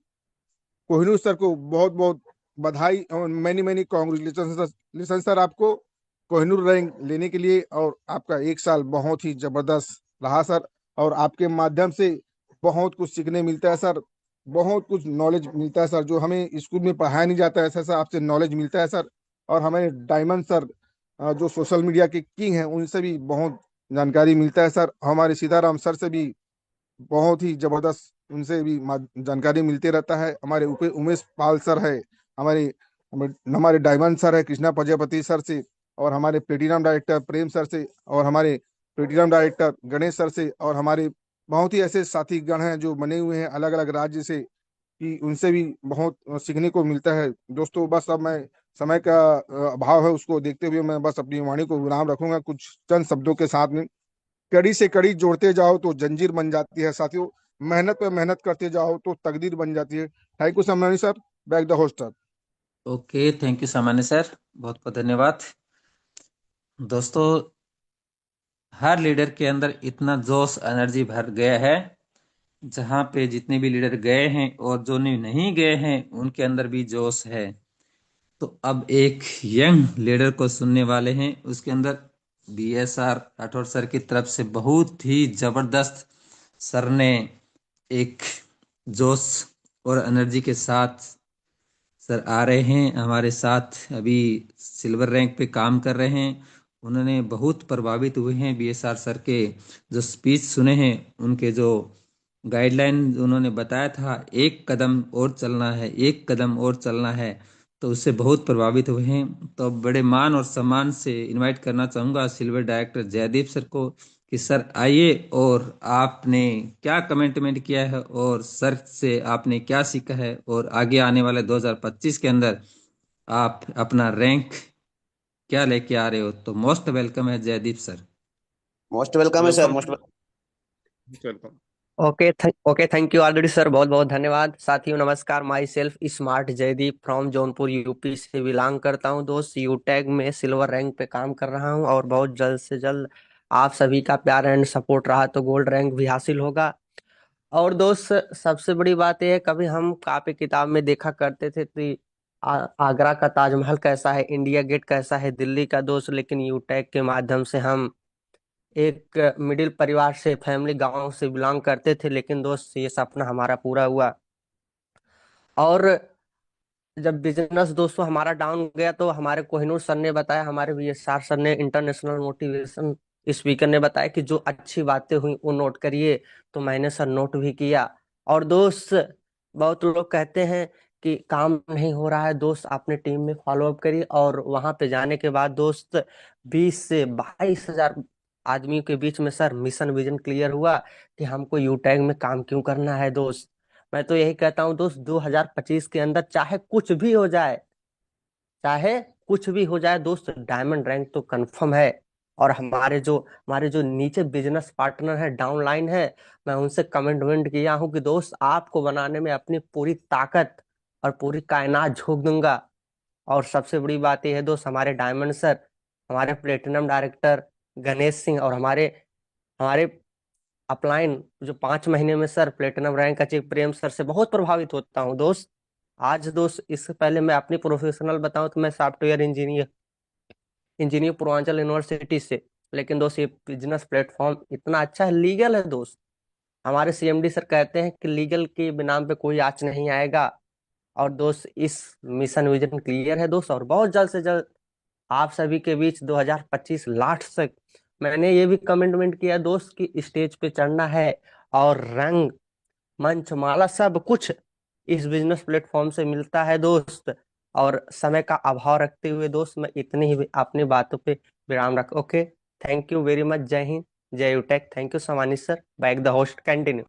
कोहिनूर सर को बहुत बहुत बधाई और मैनी मैनी कॉन्ग्रेचुलेशन सर आपको। कोहिनूर रैंक लेने के लिए। और आपका एक साल बहुत ही जबरदस्त रहा सर, और आपके माध्यम से बहुत कुछ सीखने मिलता है सर, बहुत कुछ नॉलेज मिलता है सर, जो हमें स्कूल में पढ़ाया नहीं जाता है, ऐसा ऐसा आपसे नॉलेज मिलता है सर। और हमें डायमंड सर जो सोशल मीडिया के किंग हैं, उनसे भी बहुत जानकारी मिलता है सर। हमारे सीताराम सर से भी बहुत ही जबरदस्त, उनसे भी जानकारी मिलते रहता है। हमारे उमेश पाल सर है, हमारे हमारे डायमंड सर है कृष्णा प्रजापति सर से, और हमारे प्लेटिनम डायरेक्टर प्रेम सर से, और हमारे प्लेटिनम डायरेक्टर गणेश सर से, और हमारे बहुत ही ऐसे साथी गण हैं जो बने हुए हैं अलग अलग राज्य से, कि उनसे भी बहुत सीखने को मिलता है दोस्तों। बस अब मैं समय का अभाव है, उसको देखते हुए मैं बस अपनी वाणी को विराम रखूंगा कुछ चंद शब्दों के साथ में। कड़ी से कड़ी जोड़ते जाओ तो जंजीर बन जाती है साथियों, मेहनत पे मेहनत करते जाओ तो तकदीर बन जाती है। थैंक यू सम्मानी sir, back the hoster. Okay, thank you सामान्य सर, बहुत बहुत धन्यवाद। दोस्तों, हर लीडर के अंदर इतना जोश एनर्जी भर गया है, जहाँ पे जितने भी लीडर गए हैं और जो नहीं गए हैं उनके अंदर भी जोश है। तो अब एक यंग लीडर को सुनने वाले हैं, उसके अंदर BSR राठौर सर की तरफ से बहुत ही जबरदस्त सर ने एक जोश और एनर्जी के साथ सर आ रहे हैं हमारे साथ, अभी सिल्वर रैंक पे काम कर रहे हैं। उन्होंने बहुत प्रभावित हुए हैं BSR सर के जो स्पीच सुने हैं, उनके जो गाइडलाइन उन्होंने बताया था, एक कदम और चलना है, एक कदम और चलना है, तो उससे बहुत प्रभावित हुए हैं। तो अब बड़े मान और सम्मान से इनवाइट करना चाहूँगा सिल्वर डायरेक्टर जयदीप सर को कि सर आइए, और आपने क्या कमेंटमेंट किया है और सर से आपने क्या सीखा है, और आगे आने वाले 2025 के अंदर आप अपना रैंक क्या लेके आ रहे हो। तो मोस्ट वेलकम है जयदीप सर। मोस्ट वेलकम है sir, welcome most welcome. Okay thank you already sir, बहुत बहुत धन्यवाद। साथियों नमस्कार, myself smart Jaideep from Jaunpur UP से बिलोंग करता हूं। दोस्त यूटैग में सिल्वर रैंक पे काम कर रहा हूं, और बहुत जल्द से जल्द आप सभी का प्यार एंड सपोर्ट रहा तो गोल्ड रैंक भी हासिल होगा। और दोस्त सबसे बड़ी बात यह है, कभी हम कॉपी किताब में देखा करते थे कि आगरा का ताजमहल कैसा है, इंडिया गेट कैसा है, दिल्ली का दोस्त, लेकिन यूटैग के माध्यम से हम एक मिडिल परिवार से, फैमिली गांव से बिलोंग करते थे, लेकिन दोस्त ये सपना हमारा पूरा हुआ। और जब बिजनेस दोस्तों हमारा डाउन गया, तो हमारे कोहिनूर सर ने बताया, हमारे VSR सर ने, इंटरनेशनल मोटिवेशन स्पीकर ने बताया कि जो अच्छी बातें हुई वो नोट करिए। तो मैंने सर नोट भी किया। और दोस्त बहुत लोग कहते हैं कि काम नहीं हो रहा है, दोस्त आपने टीम में फॉलो अप करिए। और वहां पे जाने के बाद दोस्त 20 से 22 हजार आदमियों के बीच में सर मिशन विजन क्लियर हुआ कि हमको यूटैग में काम क्यों करना है दोस्त। मैं तो यही कहता हूँ दोस्त, 2025 के अंदर चाहे कुछ भी हो जाए, चाहे कुछ भी हो जाए दोस्त, डायमंड रैंक तो कंफर्म है। और हमारे जो नीचे बिजनेस पार्टनर है, डाउनलाइन है, मैं उनसे कमेंटमेंट किया हूँ कि दोस्त आपको बनाने में अपनी पूरी ताकत और पूरी कायनात झोंक दूंगा। और सबसे बड़ी बात यह है दोस्त, हमारे डायमंड सर, हमारे प्लेटिनम डायरेक्टर गणेश सिंह, और हमारे हमारे अपलाइन जो 5 महीने में सर प्लेटिनम रैंक अचीव प्रेम सर से बहुत प्रभावित होता हूँ दोस्त। आज दोस्त इससे पहले मैं अपनी प्रोफेशनल बताऊं तो मैं सॉफ्टवेयर इंजीनियर पूर्वांचल यूनिवर्सिटी से। लेकिन दोस्त ये बिजनेस प्लेटफॉर्म इतना अच्छा है, लीगल है दोस्त। हमारे CMD सर कहते हैं कि लीगल के नाम पे कोई आँच नहीं आएगा। और दोस्त इस मिशन विजन क्लियर है दोस्त, और बहुत जल्द से जल्द आप सभी के बीच 2025 लास्ट तक मैंने ये भी कमिटमेंट किया दोस्त कि स्टेज पे चढ़ना है, और रंग मंच माला सब कुछ इस बिजनेस प्लेटफॉर्म से मिलता है दोस्त। और समय का अभाव रखते हुए दोस्त मैं इतनी ही अपनी बातों पे विराम रख। Okay, thank you very much. जय हिंद, जय यूटेक। थैंक यू समानी sir, back the host continue.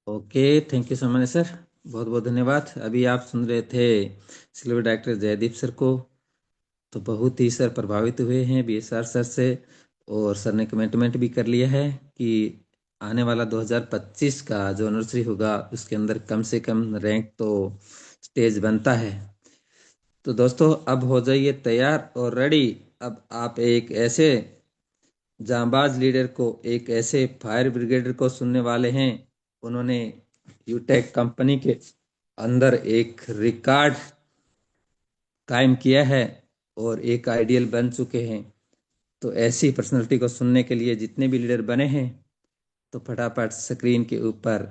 Okay, thank you सामान्य सर, बहुत बहुत धन्यवाद। अभी आप सुन रहे थे सिल्वर डायरेक्टर जयदीप सर को, तो बहुत ही सर प्रभावित हुए हैं BSR सर से, और सर ने कमिटमेंट भी कर लिया है कि आने वाला 2025 का जो एनिवर्सरी होगा उसके अंदर कम से कम रैंक तो स्टेज बनता है। तो दोस्तों, अब हो जाइए तैयार और रेडी। अब आप एक ऐसे जांबाज लीडर को, एक ऐसे फायर ब्रिगेडर को सुनने वाले हैं। उन्होंने यूटेक कंपनी के अंदर एक रिकॉर्ड कायम किया है, और एक आइडियल बन चुके हैं। तो ऐसी पर्सनैलिटी को सुनने के लिए जितने भी लीडर बने हैं तो फटाफट स्क्रीन के ऊपर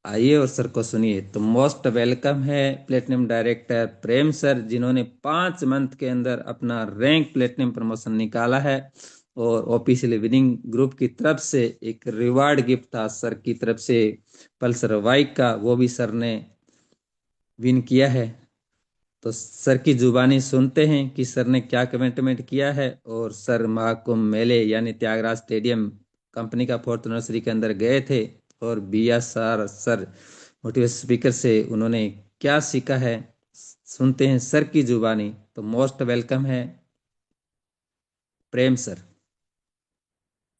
आइए और सर को सुनिए। तो मोस्ट वेलकम है प्लेटिनम डायरेक्टर प्रेम सर, जिन्होंने 5 मंथ के अंदर अपना रैंक प्लेटिनम प्रमोशन निकाला है। और ऑफिशियल विनिंग ग्रुप की तरफ से एक रिवार्ड गिफ्ट था सर की तरफ से पल्सर बाइक का, वो भी सर ने विन किया है। तो सर की जुबानी सुनते हैं कि सर ने क्या कमिटमेंट किया है। और सर महाकुंभ मेले यानी त्यागराज स्टेडियम कंपनी का 4th एनिवर्सरी के अंदर गए थे और सर मोटिवेशन स्पीकर से उन्होंने क्या सीखा है, सुनते हैं सर की जुबानी। तो मोस्ट वेलकम है प्रेम सर।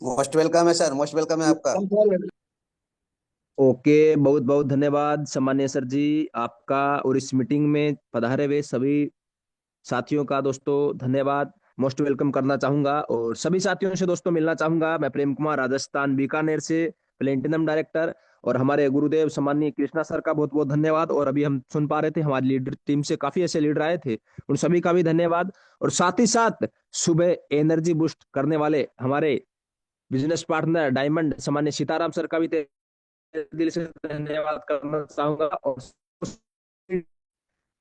मोस्ट वेलकम है सर, मोस्ट वेलकम है आपका। ओके, बहुत बहुत धन्यवाद सम्मानीय सर जी आपका, और इस मीटिंग में पधारे हुए सभी साथियों का दोस्तों धन्यवाद। मोस्ट वेलकम करना चाहूंगा और सभी साथियों से दोस्तों मिलना चाहूंगा। मैं प्रेम कुमार, राजस्थान बीकानेर से प्लेटिनम डायरेक्टर, और हमारे गुरुदेव सम्मानीय कृष्णा सर का बहुत बहुत धन्यवाद। और अभी हम सुन पा रहे थे हमारी लीडर टीम से काफी ऐसे लीडर आए थे, उन सभी का भी धन्यवाद। और साथ ही साथ सुबह एनर्जी बूस्ट करने वाले हमारे बिजनेस पार्टनर डायमंड सम्मान्य सीताराम सर का भी दिल से धन्यवाद करना चाहूंगा। और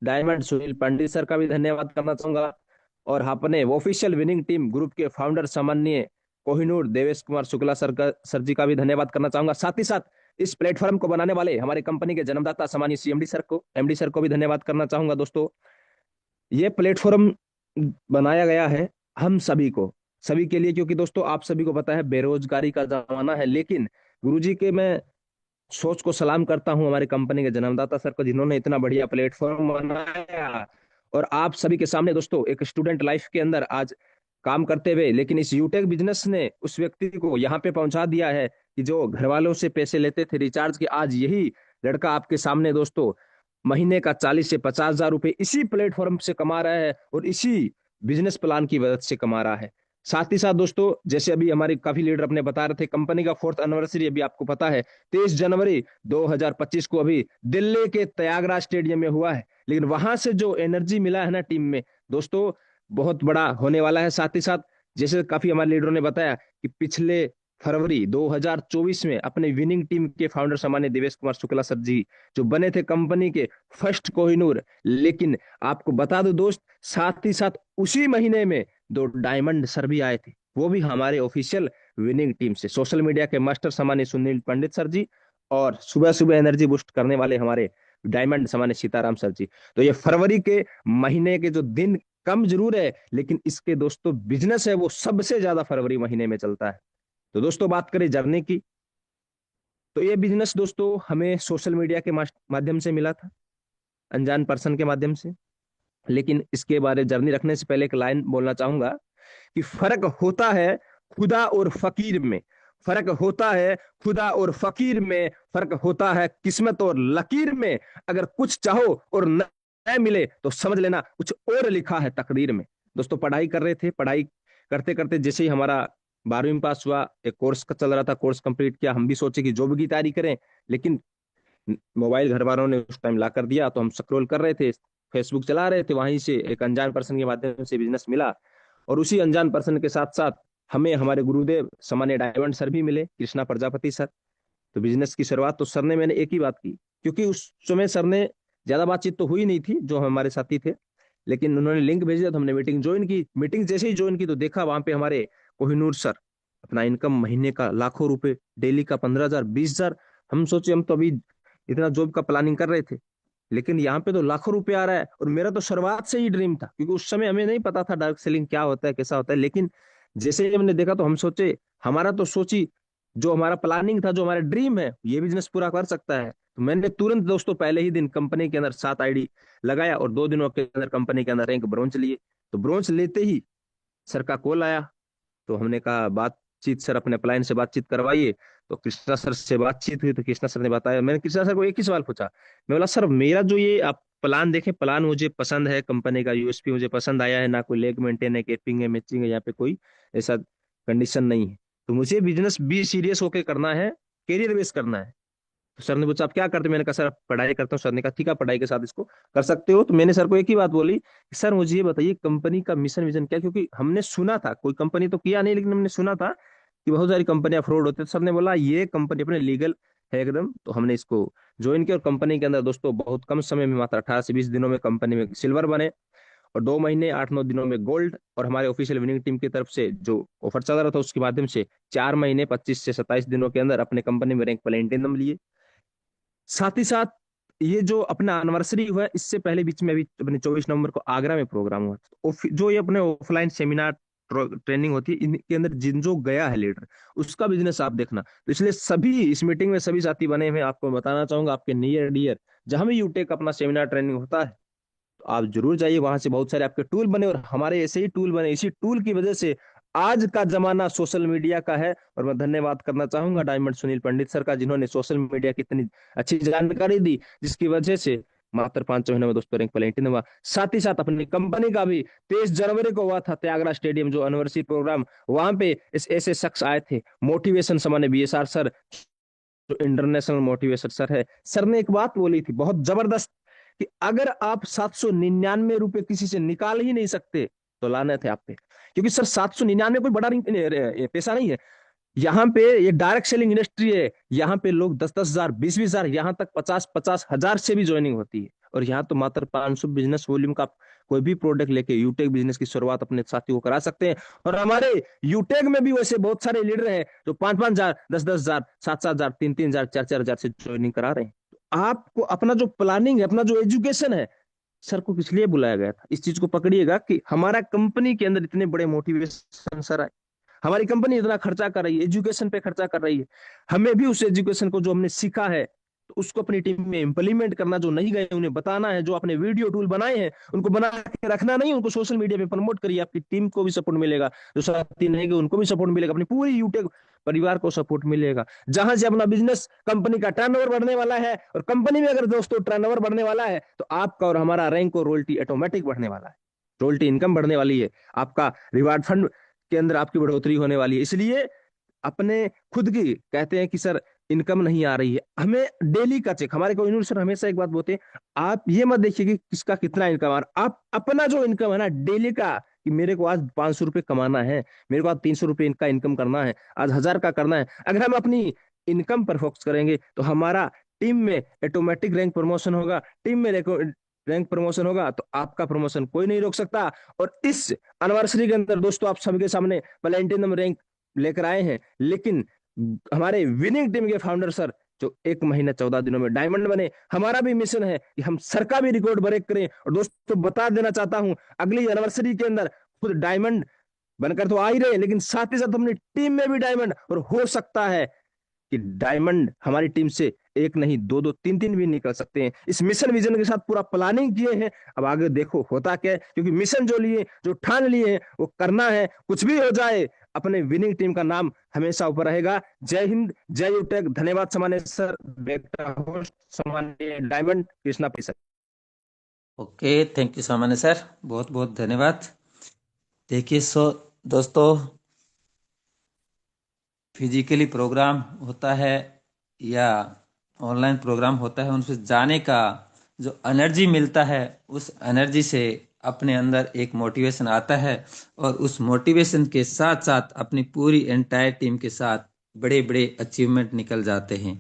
डायमंड सुनील पंडित सर का भी धन्यवाद करना चाहूंगा। और अपने ऑफिशियल विनिंग टीम ग्रुप के फाउंडर सम्माननीय कोहिनूर देवेश कुमार शुक्ला सर जी का भी धन्यवाद करना चाहूंगा। साथ ही साथ इस प्लेटफॉर्म को बनाने वाले हमारे कंपनी के जन्मदाता सम्मानीय सीएमडी सर को, एमडी सर को भी धन्यवाद करना चाहूंगा। दोस्तों, ये प्लेटफॉर्म बनाया गया है हम सभी के लिए, क्योंकि दोस्तों आप सभी को पता है बेरोजगारी का जमाना है। लेकिन गुरुजी के मैं सोच को सलाम करता हूं हमारी कंपनी के जन्मदाता सर को, जिन्होंने इतना बढ़िया प्लेटफॉर्म बनाया। और आप सभी के सामने दोस्तों एक स्टूडेंट लाइफ के अंदर आज काम करते हुए, लेकिन इस यूटेक बिजनेस ने उस व्यक्ति को यहाँ पे पहुंचा दिया है कि जो घर वालों से पैसे लेते थे रिचार्ज के, आज यही लड़का आपके सामने दोस्तों महीने का 40 से 50 हजार रुपए इसी प्लेटफॉर्म से कमा रहा है और इसी बिजनेस प्लान की मदद से कमा रहा है। साथ ही साथ दोस्तों, जैसे अभी हमारे काफी लीडर अपने बता रहे थे, कंपनी का 4th एनिवर्सरी अभी आपको पता है 23 जनवरी 2025 को अभी दिल्ली के त्यागराज स्टेडियम में हुआ है। लेकिन वहां से जो एनर्जी मिला है ना टीम में दोस्तों, बहुत बड़ा होने वाला है। साथ ही साथ जैसे काफी हमारे लीडरों ने बताया कि पिछले फरवरी 2024 में अपने विनिंग टीम के फाउंडर सम्मान्य देवेश कुमार शुक्ला सर जी जो बने थे कंपनी के फर्स्ट कोहिनूर। लेकिन आपको बता दो दोस्त, साथ ही साथ उसी महीने में 2 डायमंड सर भी आए थे, वो भी हमारे ऑफिशियल विनिंग टीम से, सोशल मीडिया के मास्टर सम्मान्य सुनील पंडित सर जी, और सुबह सुबह एनर्जी बूस्ट करने वाले हमारे डायमंड सम्मान्य सीताराम सर जी। तो ये फरवरी के महीने के जो दिन कम जरूर है, लेकिन इसके दोस्तों बिजनेस है वो सबसे ज्यादा फरवरी महीने में चलता है। तो दोस्तों बात करें जर्नी की, तो ये बिजनेस दोस्तों हमें सोशल मीडिया के माध्यम से मिला था, अनजान पर्सन के माध्यम से। लेकिन इसके बारे जर्नी रखने से पहले एक लाइन बोलना चाहूंगा कि फर्क होता है खुदा और फकीर में, फर्क होता है खुदा और फकीर में, फर्क होता है किस्मत और लकीर में। अगर कुछ चाहो और न मिले तो समझ लेना कुछ और लिखा है तकदीर में। दोस्तों पढ़ाई कर रहे थे, पढ़ाई करते करते जैसे ही हमारा 12वीं पास हुआ, एक कोर्स का चल रहा था, कोर्स कंप्लीट किया। हम भी सोचे कि जॉब की तैयारी करें, लेकिन मोबाइल घर वालों ने उस टाइम ला कर दिया, तो हम स्क्रॉल कर रहे थे, फेसबुक चला रहे थे, वहीं से एक अनजान पर्सन के माध्यम से बिजनेस मिला। और उसी अनजान पर्सन के साथ साथ हमें हमारे गुरुदेव सामान्य डायमंड सर भी मिले, कृष्णा प्रजापति सर। तो बिजनेस की शुरुआत तो सर ने, मैंने एक ही बात की, क्योंकि उस समय सर ने ज्यादा बातचीत तो हुई नहीं थी जो हमारे साथी थे, लेकिन उन्होंने लिंक भेज दिया तो हमने मीटिंग ज्वाइन की। मीटिंग जैसे ही ज्वाइन की तो देखा वहां पे हमारे कोहिनूर सर अपना इनकम महीने का लाखों रुपए, डेली का 15 हजार 20 हजार। हम सोचे हम तो अभी इतना जॉब का प्लानिंग कर रहे थे, लेकिन यहाँ पे तो लाखों रुपए आ रहा है। और मेरा तो शुरुआत से ही ड्रीम था, क्योंकि उस समय हमें नहीं पता था डायरेक्ट सेलिंग क्या होता है, कैसा होता है। लेकिन जैसे ही हमने देखा तो हम सोचे, हमारा तो सोची जो हमारा प्लानिंग था, जो हमारा ड्रीम है, ये बिजनेस पूरा कर सकता है। तो मैंने तुरंत दोस्तों पहले ही दिन कंपनी के अंदर 7 आईडी लगाया और 2 दिनों के अंदर कंपनी के अंदर रैंक ब्रोंज लिए। तो ब्रोंज लेते ही सर का कॉल आया, तो हमने कहा बातचीत सर अपने अपलाइन से बातचीत करवाइए। तो कृष्णा सर से बातचीत हुई, तो कृष्णा सर ने बताया, मैंने कृष्णा सर को एक ही सवाल पूछा, मैं बोला सर मेरा जो ये आप प्लान देखें, प्लान मुझे पसंद है, कंपनी का यूएसपी मुझे पसंद आया है, ना कोई लेग मेंटेन है, केपिंग है, मैचिंग है, यहाँ पे कोई ऐसा कंडीशन नहीं है। तो मुझे बिजनेस बी सीरियस होके करना है, कैरियर बेस करना है। तो सर ने पूछा आप क्या करते हो? मैंने कहा सर पढ़ाई करता हूँ। सर ने कहा ठीक है, पढ़ाई के साथ इसको कर सकते हो। तो मैंने सर को एक ही बात बोली कि सर मुझे ये बताइए कंपनी का मिशन विजन क्या है? क्योंकि हमने सुना था, कोई कंपनी तो किया नहीं, लेकिन हमने सुना था कि बहुत सारी कंपनियां फ्रॉड होते हैं। तो सर ने बोला ये कंपनी अपने लीगल है एकदम। तो हमने इसको ज्वाइन किया और कंपनी के अंदर दोस्तों बहुत कम समय में, मात्र 18 से 20 दिनों में कंपनी में सिल्वर बने, और 2 महीने 8-9 दिनों में गोल्ड। और हमारे ऑफिशियल विनिंग टीम की तरफ से जो ऑफर चल रहा था उसके माध्यम से 4 महीने 25 से 27 दिनों के अंदर अपने कंपनी में रैंक प्लेटिनम लिए। साथ ही साथ ये जो अपना एनिवर्सरी हुआ है, इससे पहले बीच में अभी अपने 24 नवंबर को आगरा में प्रोग्राम हुआ था। जो ये अपने ऑफलाइन सेमिनार ट्रेनिंग होती है, इनके अंदर जिन जो गया है लीडर, उसका बिजनेस आप देखना। तो इसलिए सभी इस मीटिंग में सभी साथी बने हुए हैं। आपको बताना चाहूंगा आपके नियर डियर जहां भी यूटेक अपना सेमिनार ट्रेनिंग होता है, तो आप जरूर जाइए। वहां से बहुत सारे आपके टूल बने और हमारे ऐसे ही टूल बने। इसी टूल की वजह से आज का जमाना सोशल मीडिया का है। और मैं धन्यवाद करना चाहूंगा डायमंड सुनील पंडित सर का, जिन्होंने सोशल मीडिया की इतनी अच्छी जानकारी दी, जिसकी वजह से मात्र 5 महीने में दोस्तों रैंक प्लेटिनम हुआ। साथ ही साथ अपनी कंपनी का भी 23 जनवरी को हुआ था त्यागराज स्टेडियम जो एनिवर्सरी प्रोग्राम। वहां पे ऐसे शख्स आए थे, मोटिवेशन सामान्य BSR सर, जो इंटरनेशनल मोटिवेशन सर है। सर ने एक बात बोली थी बहुत जबरदस्त कि अगर आप 799 रुपए किसी से निकाल ही नहीं सकते तो लानत है आप पे। क्योंकि सर 799 कोई बड़ा पैसा नहीं है। यहाँ पे ये डायरेक्ट सेलिंग इंडस्ट्री है। यहाँ पे लोग 10-10 हजार, 20-20 हजार, यहाँ तक 50-50 हजार से भी ज्वाइनिंग होती है। और यहाँ तो मात्र 500 बिजनेस वॉल्यूम का कोई भी प्रोडक्ट लेके यूटेक बिजनेस की शुरुआत अपने साथियों को करा सकते हैं। और हमारे यूटेक में भी वैसे बहुत सारे लीडर हैं जो 5-5 हजार, 10-10 हजार, 7-7 हजार, 3-3 हजार, 4-4 हजार से ज्वाइनिंग करा रहे हैं। तो आपको अपना जो प्लानिंग है, अपना जो एजुकेशन है, सर को किस लिए बुलाया गया था इस चीज को पकड़िएगा कि हमारा कंपनी के अंदर इतने बड़े मोटिवेशन सर आए। हमारी कंपनी इतना खर्चा कर रही है, एजुकेशन पे खर्चा कर रही है। हमें भी उस एजुकेशन को जो हमने सीखा है तो उसको अपनी टीम में इंप्लीमेंट करना, जो नहीं गए उन्हें बताना है, जो अपने वीडियो टूल बनाए हैं उनको बना के रखना नहीं, उनको सोशल मीडिया पे प्रमोट करिए। आपकी टीम को भी सपोर्ट मिलेगा, जो साथी नहीं गए उनको भी सपोर्ट मिलेगा, अपनी पूरी यूटेक परिवार को सपोर्ट मिलेगा। जहां से अपना बिजनेस कंपनी का टर्नओवर बढ़ने वाला है, और कंपनी में अगर दोस्तों टर्नओवर बढ़ने वाला है तो आपका और हमारा रैंक और रोयल्टी ऑटोमेटिक बढ़ने वाला है, रोयल्टी इनकम बढ़ने वाली है, आपका रिवार्ड फंड के अंदर आपकी बढ़ोतरी होने वाली है। इसलिए अपने खुद की कहते हैं कि सर इनकम नहीं आ रही है, हमें डेली का चेक, हमारे कोहिनूर सर हमेशा एक बात बोलते हैं, आप ये मत देखिए कि किसका कितना इनकम आ रहा, आप अपना जो इनकम है ना डेली का, कि मेरे को आज 500 रुपये कमाना है, मेरे को आज 300 रुपये इनका इनकम करना है, आज 1000 का करना है। अगर हम अपनी इनकम पर फोकस करेंगे तो हमारा टीम में ऑटोमेटिक रैंक प्रमोशन होगा, टीम में रैंक प्रमोशन होगा तो आपका प्रमोशन कोई नहीं रोक सकता। और इस एनिवर्सरी के अंदर दोस्तों आप सबके सामने प्लेटिनम रैंक लेकर आए हैं, लेकिन हमारे विनिंग टीम के फाउंडर सर जो 1 महीना 14 दिनों में डायमंड बने, हमारा भी मिशन है कि हम सर का भी रिकॉर्ड ब्रेक करें। और दोस्तों बता देना चाहता हूं अगली एनिवर्सरी के अंदर खुद डायमंड बनकर तो आ ही रहे, लेकिन साथ ही साथ अपनी टीम में भी डायमंड, और हो सकता है कि डायमंड हमारी टीम से एक नहीं, दो दो, तीन तीन भी निकल सकते हैं। इस मिशन विजन के साथ पूरा प्लानिंग किए हैं। अब आगे देखो होता क्या है, क्योंकि मिशन जो लिए, जो ठान लिए हैं वो करना है, कुछ भी हो जाए अपने विनिंग टीम का नाम हमेशा ऊपर रहेगा। जय हिंद, जय यूटेक। धन्यवाद सामान्य सर, बेटा होस्ट सामान्य डायमंड कृष्णा पैसा। ओके, थैंक यू सामान्य सर, बहुत बहुत धन्यवाद। देखिए दोस्तों, फिजिकली प्रोग्राम होता है या ऑनलाइन प्रोग्राम होता है, उनसे जाने का जो एनर्जी मिलता है, उस एनर्जी से अपने अंदर एक मोटिवेशन आता है, और उस मोटिवेशन के साथ साथ अपनी पूरी एंटायर टीम के साथ बड़े बड़े अचीवमेंट निकल जाते हैं।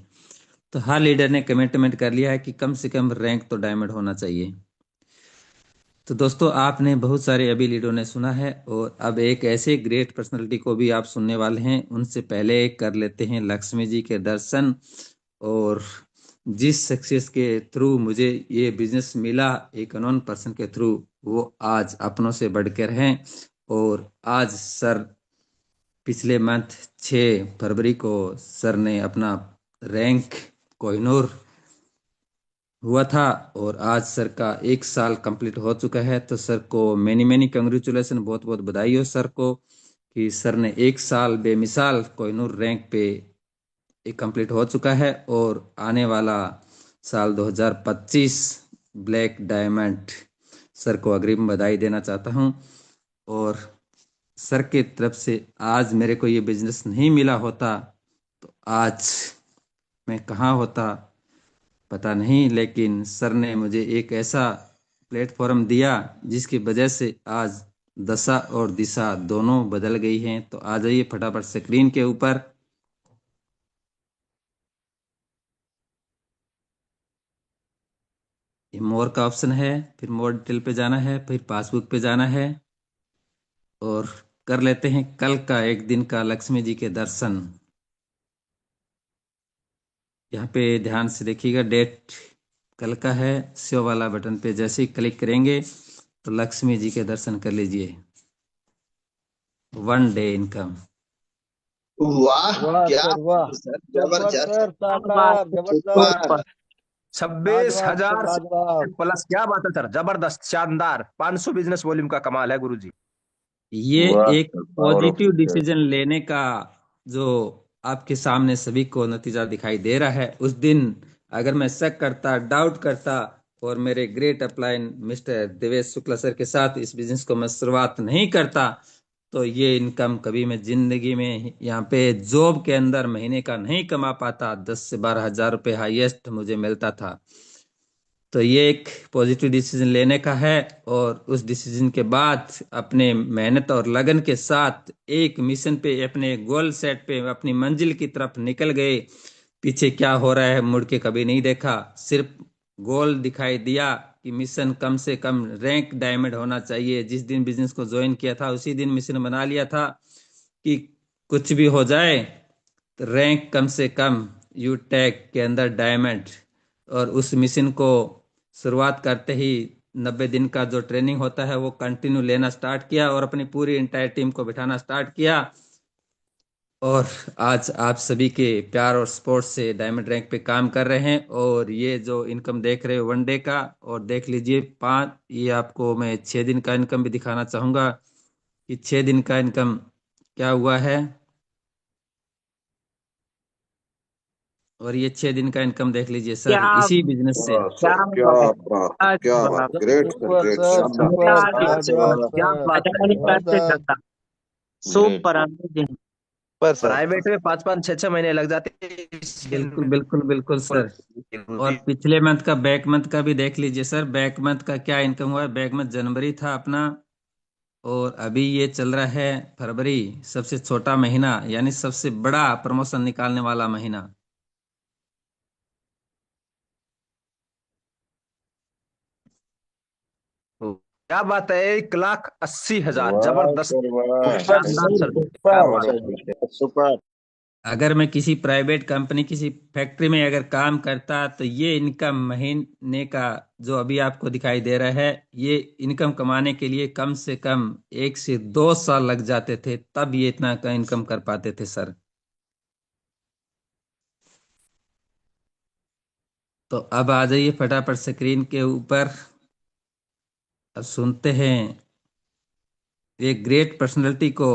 तो हर लीडर ने कमिटमेंट कर लिया है कि कम से कम रैंक तो डायमंड होना चाहिए। तो दोस्तों, आपने बहुत सारे अभी लीडरों ने सुना है, और अब एक ऐसे ग्रेट पर्सनालिटी को भी आप सुनने वाले हैं। उनसे पहले कर लेते हैं लक्ष्मी जी के दर्शन। और जिस सक्सेस के थ्रू मुझे ये बिजनेस मिला, एक अननोन पर्सन के थ्रू, वो आज अपनों से बढ़कर हैं। और आज सर पिछले मंथ 6 फरवरी को सर ने अपना रैंक कोहिनूर हुआ था, और आज सर का 1 साल कंप्लीट हो चुका है। तो सर को मैनी मैनी कंग्रेचुलेसन, बहुत बहुत बधाई हो सर को कि सर ने 1 साल बेमिसाल कोहिनूर रैंक पे कंप्लीट हो चुका है। और आने वाला साल 2025 ब्लैक डायमंड, सर को अग्रिम बधाई देना चाहता हूं। और सर के तरफ से आज मेरे को ये बिजनेस नहीं मिला होता तो आज मैं कहाँ होता, पता नहीं, लेकिन सर ने मुझे एक ऐसा प्लेटफॉर्म दिया जिसकी वजह से आज दशा और दिशा दोनों बदल गई हैं। तो आ जाइए फटाफट स्क्रीन के ऊपर। ये मोर का ऑप्शन है, फिर मोर डिटेल पे जाना है, फिर पासबुक पे जाना है और कर लेते हैं कल का एक दिन का लक्ष्मी जी के दर्शन। यहाँ पे ध्यान से देखिएगा, डेट कल का है। सेव वाला बटन पे जैसे ही क्लिक करेंगे तो लक्ष्मी जी के दर्शन कर लीजिए। 1 डे इनकम। वाह वाह क्या सर वाह, सर, सुपर जबरदस्त। सर, शानदार, जबरदस्त, सुपर। 26,000 26,000 सर, लाजवाब। प्लस, क्या बात है सर, जबरदस्त, शानदार। 500 बिजनेस वॉल्यूम का कमाल है गुरुजी। ये वाह एक sir, power of positive success. Decision लेने का जो आपके सामने सभी को नतीजा दिखाई दे रहा है। उस दिन अगर मैं शक करता, डाउट करता और मेरे great upline mister Devesh Shukla sir के साथ इस बिजनेस को मैं शुरुआत नहीं करता तो ये इनकम कभी मैं जिंदगी में यहाँ पे जॉब के अंदर महीने का नहीं कमा पाता। 10 से 12 हजार रुपये हाईएस्ट मुझे मिलता था। तो ये एक पॉजिटिव डिसीजन लेने का है और उस डिसीजन के बाद अपने मेहनत और लगन के साथ एक मिशन पे, अपने गोल सेट पे, अपनी मंजिल की तरफ निकल गए। पीछे क्या हो रहा है मुड़ के कभी नहीं देखा, सिर्फ गोल दिखाई दिया कि मिशन कम से कम रैंक डायमंड होना चाहिए। जिस दिन बिजनेस को ज्वाइन किया था उसी दिन मिशन बना लिया था कि कुछ भी हो जाए तो रैंक कम से कम यूटेक के अंदर डायमंड। और उस मिशन को शुरुआत करते ही 90 दिन का जो ट्रेनिंग होता है वो कंटिन्यू लेना स्टार्ट किया और अपनी पूरी इंटायर टीम को बिठाना स्टार्ट किया। और आज आप सभी के प्यार और सपोर्ट से डायमंड रैंक पे काम कर रहे हैं। और ये जो इनकम देख रहे हो 1 डे का, और देख लीजिए 5, ये आपको मैं 6 दिन का इनकम भी दिखाना चाहूंगा कि 6 दिन का इनकम क्या हुआ है। और ये 6 दिन का इनकम देख लीजिए सर, क्या इसी बिजनेस से। वाह क्या सर, क्या बात बात है, है, क्या क्या बात, बात great sir, super great, sir, शानदार। सुपर, है। लाजवाब क्या सर, बात है, जबरदस्त। Great super great. अमेजिंग। पर सर प्राइवेट में 5-5, 6-6 महीने लग जाते हैं इसके बिल्कुल बिल्कुल बिल्कुल सर। और गुरुजी। पिछले मंथ का, बैक मंथ का भी देख लीजिए सर। बैक मंथ का क्या इनकम हुआ है। बैक मंथ जनवरी था अपना, और अभी ये चल रहा है फरवरी, सबसे छोटा महीना यानी सबसे बड़ा प्रमोशन निकालने वाला महीना। क्या बात है, 1,80,000, वाह जबरदस्त, सर, वाह, सुपर शानदार सर, सर, क्या सुपर। पावर बात ऑफ है। Success, super. अगर मैं किसी प्राइवेट कंपनी, किसी फैक्ट्री में अगर काम करता तो ये इनकम महीने का जो अभी आपको दिखाई दे रहा है, ये इनकम कमाने के लिए कम से कम 1 से 2 साल लग जाते थे, तब ये इतना का इनकम कर पाते थे सर। तो अब आ जाइए फटाफट स्क्रीन के ऊपर। अब सुनते हैं एक ग्रेट पर्सनैलिटी को।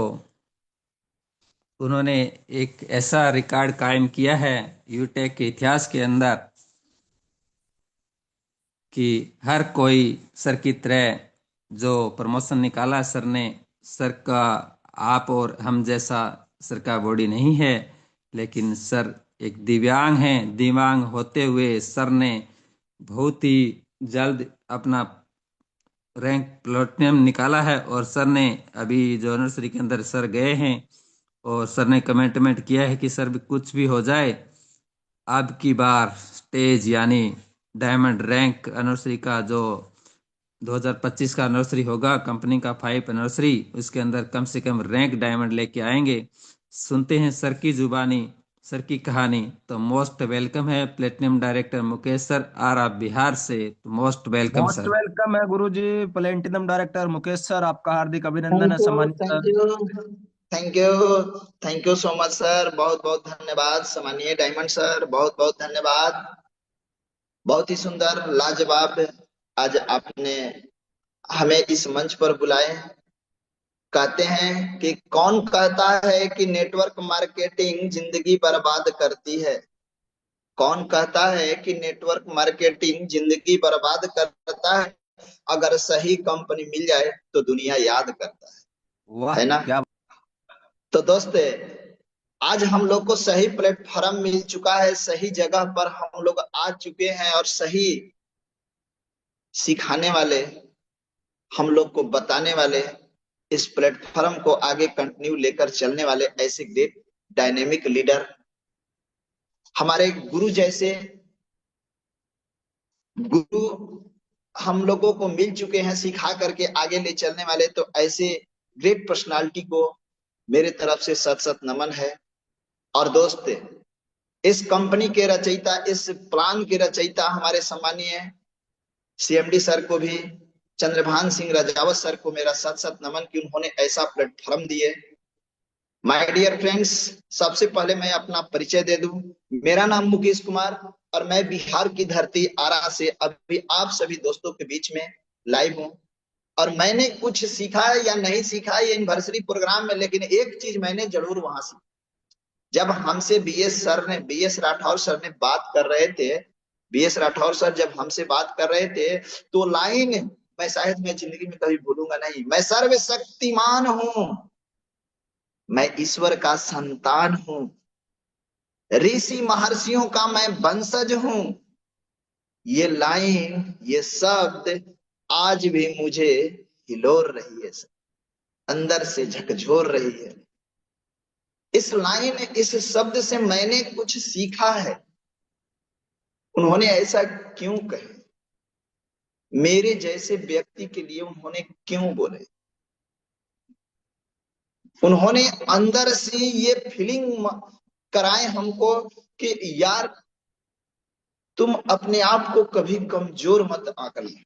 उन्होंने एक ऐसा रिकॉर्ड कायम किया है यूटेक के इतिहास के अंदर कि हर कोई सर की तरह जो प्रमोशन निकाला सर ने, सर का आप और हम जैसा सर का बॉडी नहीं है, लेकिन सर एक दिव्यांग हैं। दिव्यांग होते हुए सर ने बहुत ही जल्द अपना रैंक प्लेटिनम निकाला है। और सर ने अभी जो यूनिवर्सिटी के अंदर सर गए हैं और सर ने कमिटमेंट किया है कि सर भी कुछ भी हो जाए, अब की बार स्टेज यानी डायमंड रैंक एनिवर्सरी का जो 2025 का एनिवर्सरी होगा, कंपनी का 5 एनिवर्सरी, उसके अंदर कम से कम रैंक डायमंड लेके आएंगे। सुनते हैं सर की जुबानी, सर की कहानी। तो मोस्ट वेलकम है प्लेटिनम डायरेक्टर मुकेश सर, आर आप बिहार से। तो most welcome most sir. Welcome है गुरुजी, प्लेटिनम डायरेक्टर मुकेश सर, आपका हार्दिक अभिनंदन है, थैंक यू, सम्मानित thank sir. You, thank you, thank you so much sir. बहुत बहुत धन्यवाद सम्मानीय डायमंड सर, बहुत बहुत धन्यवाद। बहुत ही सुंदर, लाजवाब। आज आपने हमें इस मंच पर बुलाए। कहते हैं कि कौन कहता है कि नेटवर्क मार्केटिंग जिंदगी बर्बाद करती है। कौन कहता है कि नेटवर्क मार्केटिंग जिंदगी बर्बाद करता है। अगर सही कंपनी मिल जाए तो दुनिया याद करता वाह, है ना। क्या तो दोस्त, आज हम लोग को सही प्लेटफॉर्म मिल चुका है, सही जगह पर हम लोग आ आ चुके हैं और सही सिखाने वाले, हम लोग को बताने वाले, इस प्लेटफॉर्म को आगे कंटिन्यू लेकर चलने वाले ऐसे ग्रेट डायनेमिक लीडर, हमारे गुरु जैसे गुरु हम लोगों को मिल चुके हैं सिखा करके आगे ले चलने वाले। तो ऐसे ग्रेट पर्सनालिटी को मेरे तरफ से सत सत नमन है। और दोस्त, इस कंपनी के रचयिता, इस प्लान के रचयिता हमारे सम्मानीय सीएमडी सर को भी, चंद्रभान सिंह रजावत सर को मेरा सत सत नमन कि उन्होंने ऐसा प्लेटफॉर्म दिए। माय डियर फ्रेंड्स, सबसे पहले मैं अपना परिचय दे दूं। मेरा नाम मुकेश कुमार और मैं बिहार की धरती आरा से अभी आप सभी दोस्तों के बीच में लाइव हूं। और मैंने कुछ सीखा या नहीं सीखा ये एनिवर्सरी प्रोग्राम में, लेकिन एक चीज मैंने जरूर वहां सीखी। जब हमसे बीएस राठौर सर ने बात कर रहे थे, बीएस राठौर सर जब हमसे बात कर रहे थे तो लाइन मैं शायद मैं जिंदगी में कभी भूलूंगा नहीं। मैं सर्वशक्तिमान हूं, मैं ईश्वर का संतान हूं, ऋषि महर्षियों का मैं वंशज हूं। ये लाइन, ये शब्द आज भी मुझे हिलोर रही है, अंदर से झकझोर रही है। इस लाइन, इस शब्द से मैंने कुछ सीखा है। उन्होंने ऐसा क्यों कहे, मेरे जैसे व्यक्ति के लिए उन्होंने क्यों बोले, उन्होंने अंदर से ये फीलिंग कराए हमको कि यार तुम अपने आप को कभी कमजोर मत आकलन।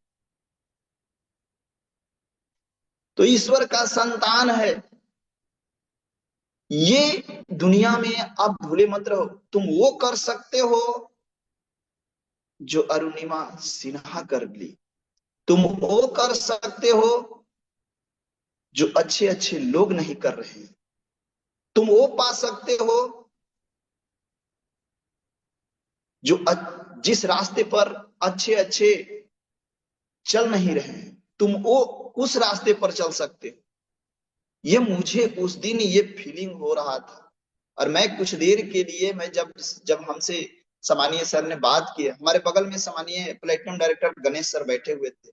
तो ईश्वर का संतान है, ये दुनिया में आप भूले मत रहो। तुम वो कर सकते हो जो अरुणिमा सिन्हा कर ली, तुम वो कर सकते हो जो अच्छे अच्छे लोग नहीं कर रहे हैं, तुम वो पा सकते हो जो जिस रास्ते पर अच्छे अच्छे चल नहीं रहे हैं, तुम वो उस रास्ते पर चल सकते हो। ये मुझे उस दिन ये फीलिंग हो रहा था। और मैं कुछ देर के लिए, मैं जब हमसे सम्मानीय सर ने बात की, हमारे बगल में सम्मानीय प्लेटिनम डायरेक्टर गणेश सर बैठे हुए थे,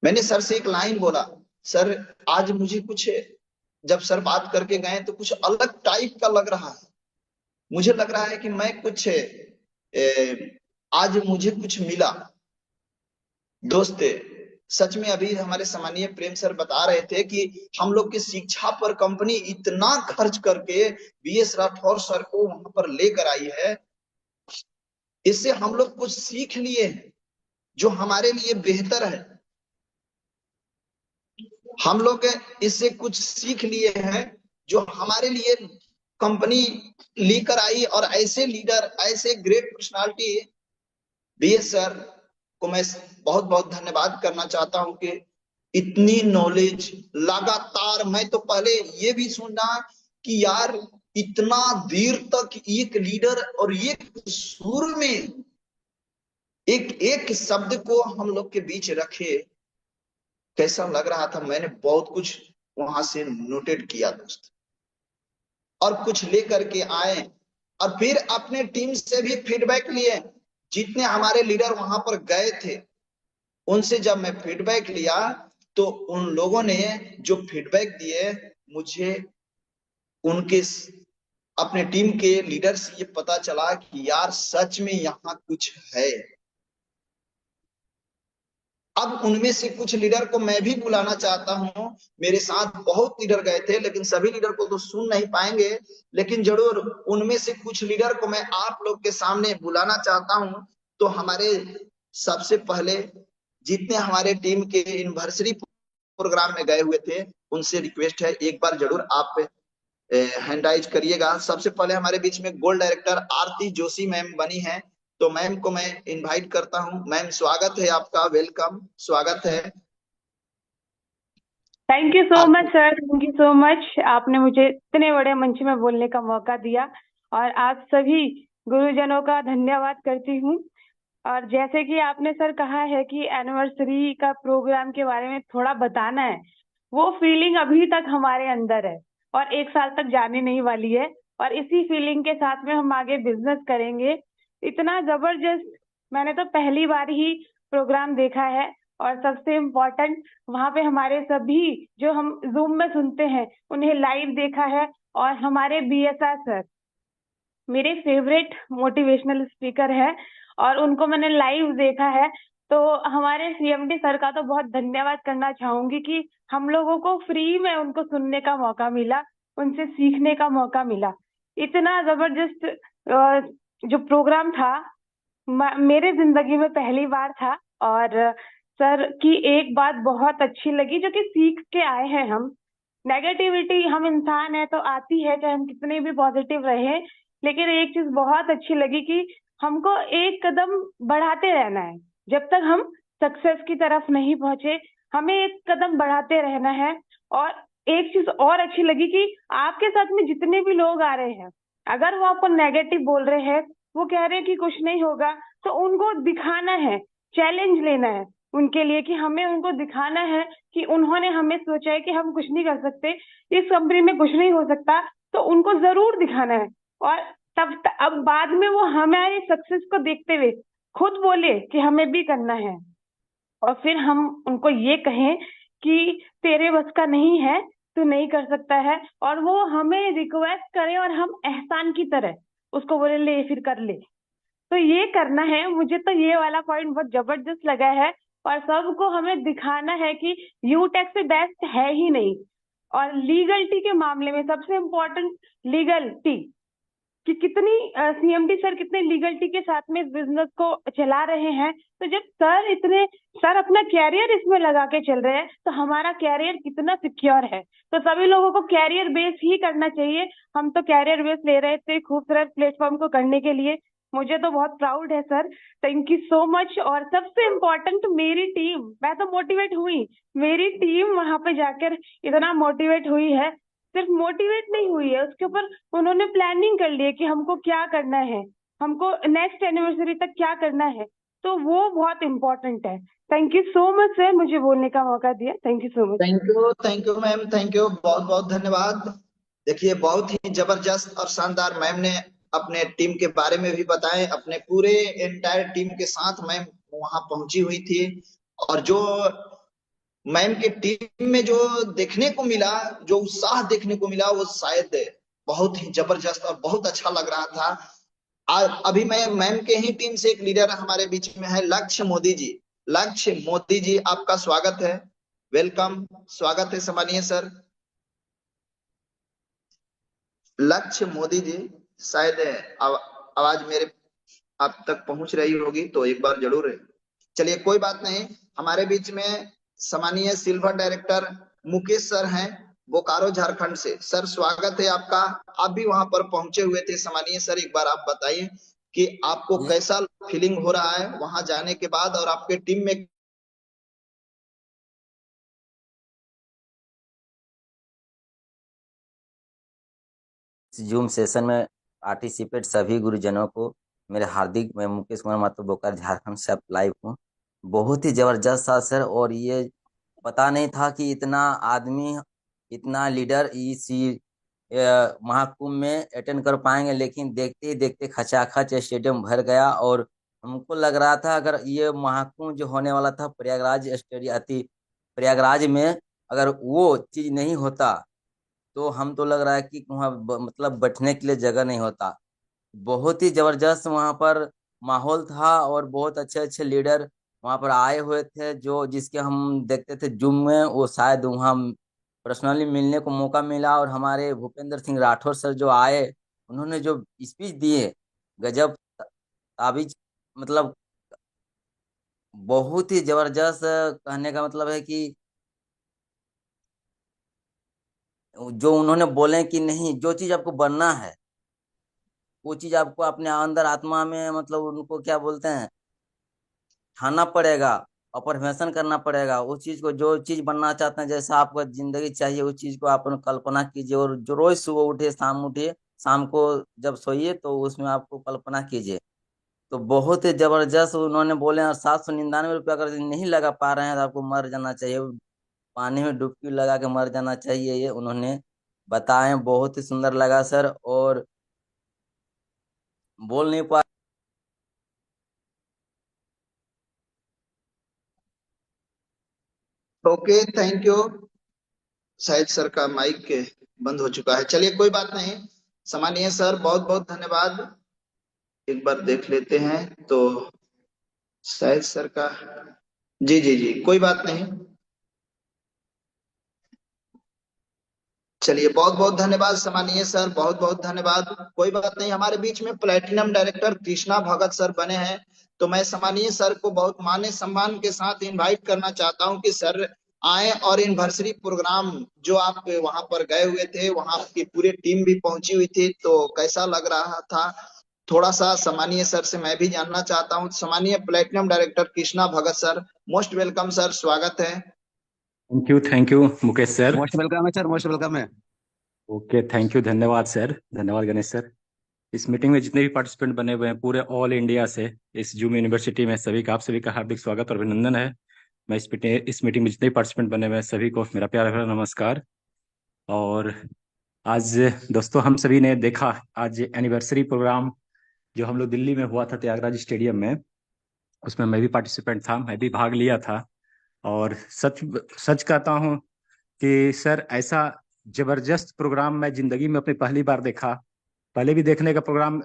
मैंने सर से एक लाइन बोला, सर आज मुझे कुछ, जब सर बात करके गए तो कुछ अलग टाइप का लग रहा है, मुझे लग रहा है कि मैं कुछ आज मुझे कुछ मिला। दोस्त, सच में अभी हमारे सम्मानीय प्रेम सर बता रहे थे कि हम लोग की शिक्षा पर कंपनी इतना खर्च करके बीएस राठौर सर को वहां पर लेकर आई है। इससे हम लोग कुछ सीख लिए हैं जो हमारे लिए बेहतर है। हम लोग इससे कुछ सीख लिए हैं जो हमारे लिए कंपनी लेकर आई। और ऐसे लीडर, ऐसे ग्रेट पर्सनालिटी बीएस सर को मैं बहुत बहुत धन्यवाद करना चाहता हूं कि इतनी नॉलेज लगातार, मैं तो पहले ये भी सुना कि यार इतना देर तक एक लीडर और एक सुर में एक एक शब्द को हम लोग के बीच रखे, कैसा लग रहा था। मैंने बहुत कुछ वहां से नोटेड किया दोस्त, और कुछ लेकर के आए और फिर अपने टीम से भी फीडबैक लिए। जितने हमारे लीडर वहां पर गए थे उनसे जब मैं फीडबैक लिया तो उन लोगों ने जो फीडबैक दिए, मुझे उनके अपने टीम के लीडर से ये पता चला कि यार सच में यहाँ कुछ है। अब उनमें से कुछ लीडर को मैं भी बुलाना चाहता हूं। मेरे साथ बहुत लीडर गए थे, लेकिन सभी लीडर को तो सुन नहीं पाएंगे, लेकिन जरूर उनमें से कुछ लीडर को मैं आप लोग के सामने बुलाना चाहता हूं। तो हमारे सबसे पहले जितने हमारे टीम के एनिवर्सरी प्रोग्राम में गए हुए थे, उनसे रिक्वेस्ट है एक बार जरूर आप हैंड राइज करिएगा। सबसे पहले हमारे बीच में गोल्ड डायरेक्टर आरती जोशी मैम बनी है, तो मैम को मैं इनवाइट करता हूं। मैम स्वागत है आपका, वेलकम, स्वागत है। Thank you so much sir, thank you so much. आपने मुझे इतने बड़े मंच में बोलने का मौका दिया और आप सभी गुरुजनों का धन्यवाद करती हूँ। और जैसे कि आपने सर कहा है कि एनिवर्सरी का प्रोग्राम के बारे में थोड़ा बताना है, वो फीलिंग अभी तक हमारे अंदर है और 1 साल तक जाने नहीं वाली है। और इसी फीलिंग के साथ में हम आगे बिजनेस करेंगे इतना जबरदस्त मैंने तो पहली बार ही प्रोग्राम देखा है। और सबसे इम्पोर्टेंट, वहां पे हमारे सभी जो हम जूम में सुनते हैं उन्हें लाइव देखा है। और हमारे बीएसआर सर मेरे फेवरेट मोटिवेशनल स्पीकर है और उनको मैंने लाइव देखा है। तो हमारे सीएमडी सर का तो बहुत धन्यवाद करना चाहूंगी कि हम लोगों को फ्री में उनको सुनने का मौका मिला, उनसे सीखने का मौका मिला। इतना जबरदस्त जो प्रोग्राम था मेरे जिंदगी में पहली बार था। और सर की एक बात बहुत अच्छी लगी जो कि सीख के आए हैं हम। नेगेटिविटी, हम इंसान है तो आती है, चाहे हम कितने भी पॉजिटिव रहे, लेकिन एक चीज बहुत अच्छी लगी कि हमको एक कदम बढ़ाते रहना है। जब तक हम सक्सेस की तरफ नहीं पहुंचे, हमें एक कदम बढ़ाते रहना है। और एक चीज और अच्छी लगी कि आपके साथ में जितने भी लोग आ रहे हैं, अगर वो आपको नेगेटिव बोल रहे हैं, वो कह रहे हैं कि कुछ नहीं होगा, तो उनको दिखाना है, चैलेंज लेना है उनके लिए कि हमें उनको दिखाना है कि उन्होंने हमें सोचा है कि हम कुछ नहीं कर सकते, इस कंपनी में कुछ नहीं हो सकता, तो उनको जरूर दिखाना है। और अब बाद में वो हमारे सक्सेस को देखते हुए खुद बोले कि हमें भी करना है, और फिर हम उनको ये कहें कि तेरे बस का नहीं है, तू नहीं कर सकता है, और वो हमें रिक्वेस्ट करे और हम एहसान की तरह उसको बोले ले फिर कर ले। तो ये करना है। मुझे तो ये वाला पॉइंट बहुत जबरदस्त लगा है। और सबको हमें दिखाना है कि यूटेक से बेस्ट है ही नहीं। और लीगलिटी के मामले में सबसे इम्पोर्टेंट लीगलिटी, कि कितनी सीएमडी सर कितने लीगलिटी के साथ में इस बिजनेस को चला रहे हैं। तो जब सर अपना कैरियर इसमें लगा के चल रहे हैं, तो हमारा कैरियर कितना सिक्योर है। तो सभी लोगों को कैरियर बेस ही करना चाहिए। हम तो कैरियर बेस ले रहे थे खूबसूरत प्लेटफॉर्म को करने के लिए। मुझे तो बहुत प्राउड है sir, thank you so much. और सबसे इम्पोर्टेंट मेरी टीम, मैं तो मोटिवेट हुई, मेरी टीम वहां पे जाकर इतना मोटिवेट हुई है। सिर्फ मोटिवेट नहीं हुई है, उसके ऊपर उन्होंने प्लानिंग कर ली है कि हमको क्या करना है, हमको नेक्स्ट एनिवर्सरी तक क्या करना है। तो वो बहुत इम्पोर्टेंट है। Thank you so much sir, मुझे बोलने का मौका दिया। Thank you so much. Thank you ma'am, thank you, बहुत बहुत धन्यवाद। देखिए, बहुत ही जबरदस्त और शानदार मैम ने अपने टीम के बारे में भी बताएं। अपने पूरे एंटायर टीम के साथ मैम वहां पहुंची हुई थी। और जो मैम की टीम में जो देखने को मिला, जो उत्साह देखने को मिला, वो शायद बहुत ही जबरदस्त और बहुत अच्छा लग रहा था। अभी मैं मैम के ही टीम से एक लीडर हमारे बीच में है, लक्ष्य मोदी जी। लक्ष्य मोदी जी, आपका स्वागत है, वेलकम, स्वागत है सम्मानीय सर। लक्ष्य मोदी जी, शायद आवाज मेरे आप तक पहुंच रही होगी तो एक बार जरूर है। चलिए, कोई बात नहीं। हमारे बीच में सम्मानीय सिल्वर डायरेक्टर मुकेश सर हैं, बोकारो झारखंड से। सर, स्वागत है आपका। आप भी वहां पर पहुंचे हुए थे सम्मानीय सर, एक बार आप बताइए कि आपको कैसा फीलिंग हो रहा है वहां जाने के बाद, और आपके टीम में जूम सेशन में पार्टिसिपेट सभी गुरुजनों को मेरे हार्दिक, मैं मुकेश कुमार महतो बोकारो झारखंड से लाइव हूँ। बहुत ही जबरदस्त था सर, और ये पता नहीं था कि इतना आदमी, इतना लीडर इस महाकुंभ में अटेंड कर पाएंगे, लेकिन देखते ही देखते खचाखच स्टेडियम भर गया। और हमको लग रहा था अगर ये महाकुंभ जो होने वाला था प्रयागराज स्टेडियम प्रयागराज में, अगर वो चीज नहीं होता तो हम तो लग रहा है कि वहाँ मतलब बैठने के लिए जगह नहीं होता। बहुत ही जबरदस्त वहाँ पर माहौल था, और बहुत अच्छे अच्छे लीडर वहाँ पर आए हुए थे, जो जिसके हम देखते थे जूम में, वो शायद वहाँ पर्सनली मिलने को मौका मिला। और हमारे भूपेंद्र सिंह राठौर सर जो आए, उन्होंने जो स्पीच दिए, गजब ताबीज, मतलब बहुत ही जबरदस्त। कहने का मतलब है कि जो उन्होंने बोले कि नहीं, जो चीज आपको बनना है वो चीज आपको अपने अंदर आत्मा में, मतलब उनको क्या बोलते हैं, ठाना पड़ेगा, अफर्मेशन करना पड़ेगा उस चीज को। जो चीज बनना चाहते हैं, जैसा आपको जिंदगी चाहिए, उस चीज को आप कल्पना कीजिए। और जो रोज सुबह उठे, शाम उठिए, शाम को जब सोइए तो उसमें आपको कल्पना कीजिए। तो बहुत ही जबरदस्त उन्होंने बोले। और 799 रुपया अगर नहीं लगा पा रहे हैं तो आपको मर जाना चाहिए, पानी में डुबकी लगा के मर जाना चाहिए, ये उन्होंने बताए। बहुत ही सुंदर लगा सर, और बोल नहीं पा ओके, थैंक यू। शायद सर का माइक बंद हो चुका है। चलिए, कोई बात नहीं। सम्मानीय सर, बहुत बहुत धन्यवाद। एक बार देख लेते हैं तो शायद सर का, जी जी जी, कोई बात नहीं। चलिए, बहुत बहुत धन्यवाद सम्मानीय सर, बहुत बहुत धन्यवाद। कोई बात नहीं, हमारे बीच में प्लेटिनम डायरेक्टर कृष्णा भगत सर बने हैं, तो मैं सम्मानीय सर को बहुत मान्य सम्मान के साथ इनवाइट करना चाहता हूं कि सर आए और एनिवर्सरी प्रोग्राम जो आप वहां पर गए हुए थे, वहां की पूरी टीम भी पहुंची हुई थी, तो कैसा लग रहा था, थोड़ा सा सम्मानीय सर से मैं भी जानना चाहता हूं। सम्मानीय प्लेटिनम डायरेक्टर कृष्णा भगत सर, मोस्ट वेलकम सर, स्वागत है। Thank you Mukesh sir. Most welcome है सर, मोस्ट वेलकम है। ओके, थैंक यू, धन्यवाद सर, धन्यवाद गणेश सर। इस मीटिंग में जितने भी पार्टिसिपेंट बने हुए हैं पूरे ऑल इंडिया से इस जूम यूनिवर्सिटी में, सभी का, आप सभी का हार्दिक स्वागत और अभिनंदन है। मैं इस मीटिंग में जितने भी पार्टिसिपेंट बने हुए हैं सभी को मेरा प्यार भरा नमस्कार। और आज दोस्तों हम सभी ने देखा आज एनिवर्सरी प्रोग्राम जो हम लोग दिल्ली में हुआ था त्यागराज स्टेडियम में, उसमें मैं भी पार्टिसिपेंट था, मैं भी भाग लिया था। और सच सच कहता हूँ कि सर ऐसा जबरदस्त प्रोग्राम मैं जिंदगी में अपनी पहली बार देखा। पहले भी देखने का प्रोग्राम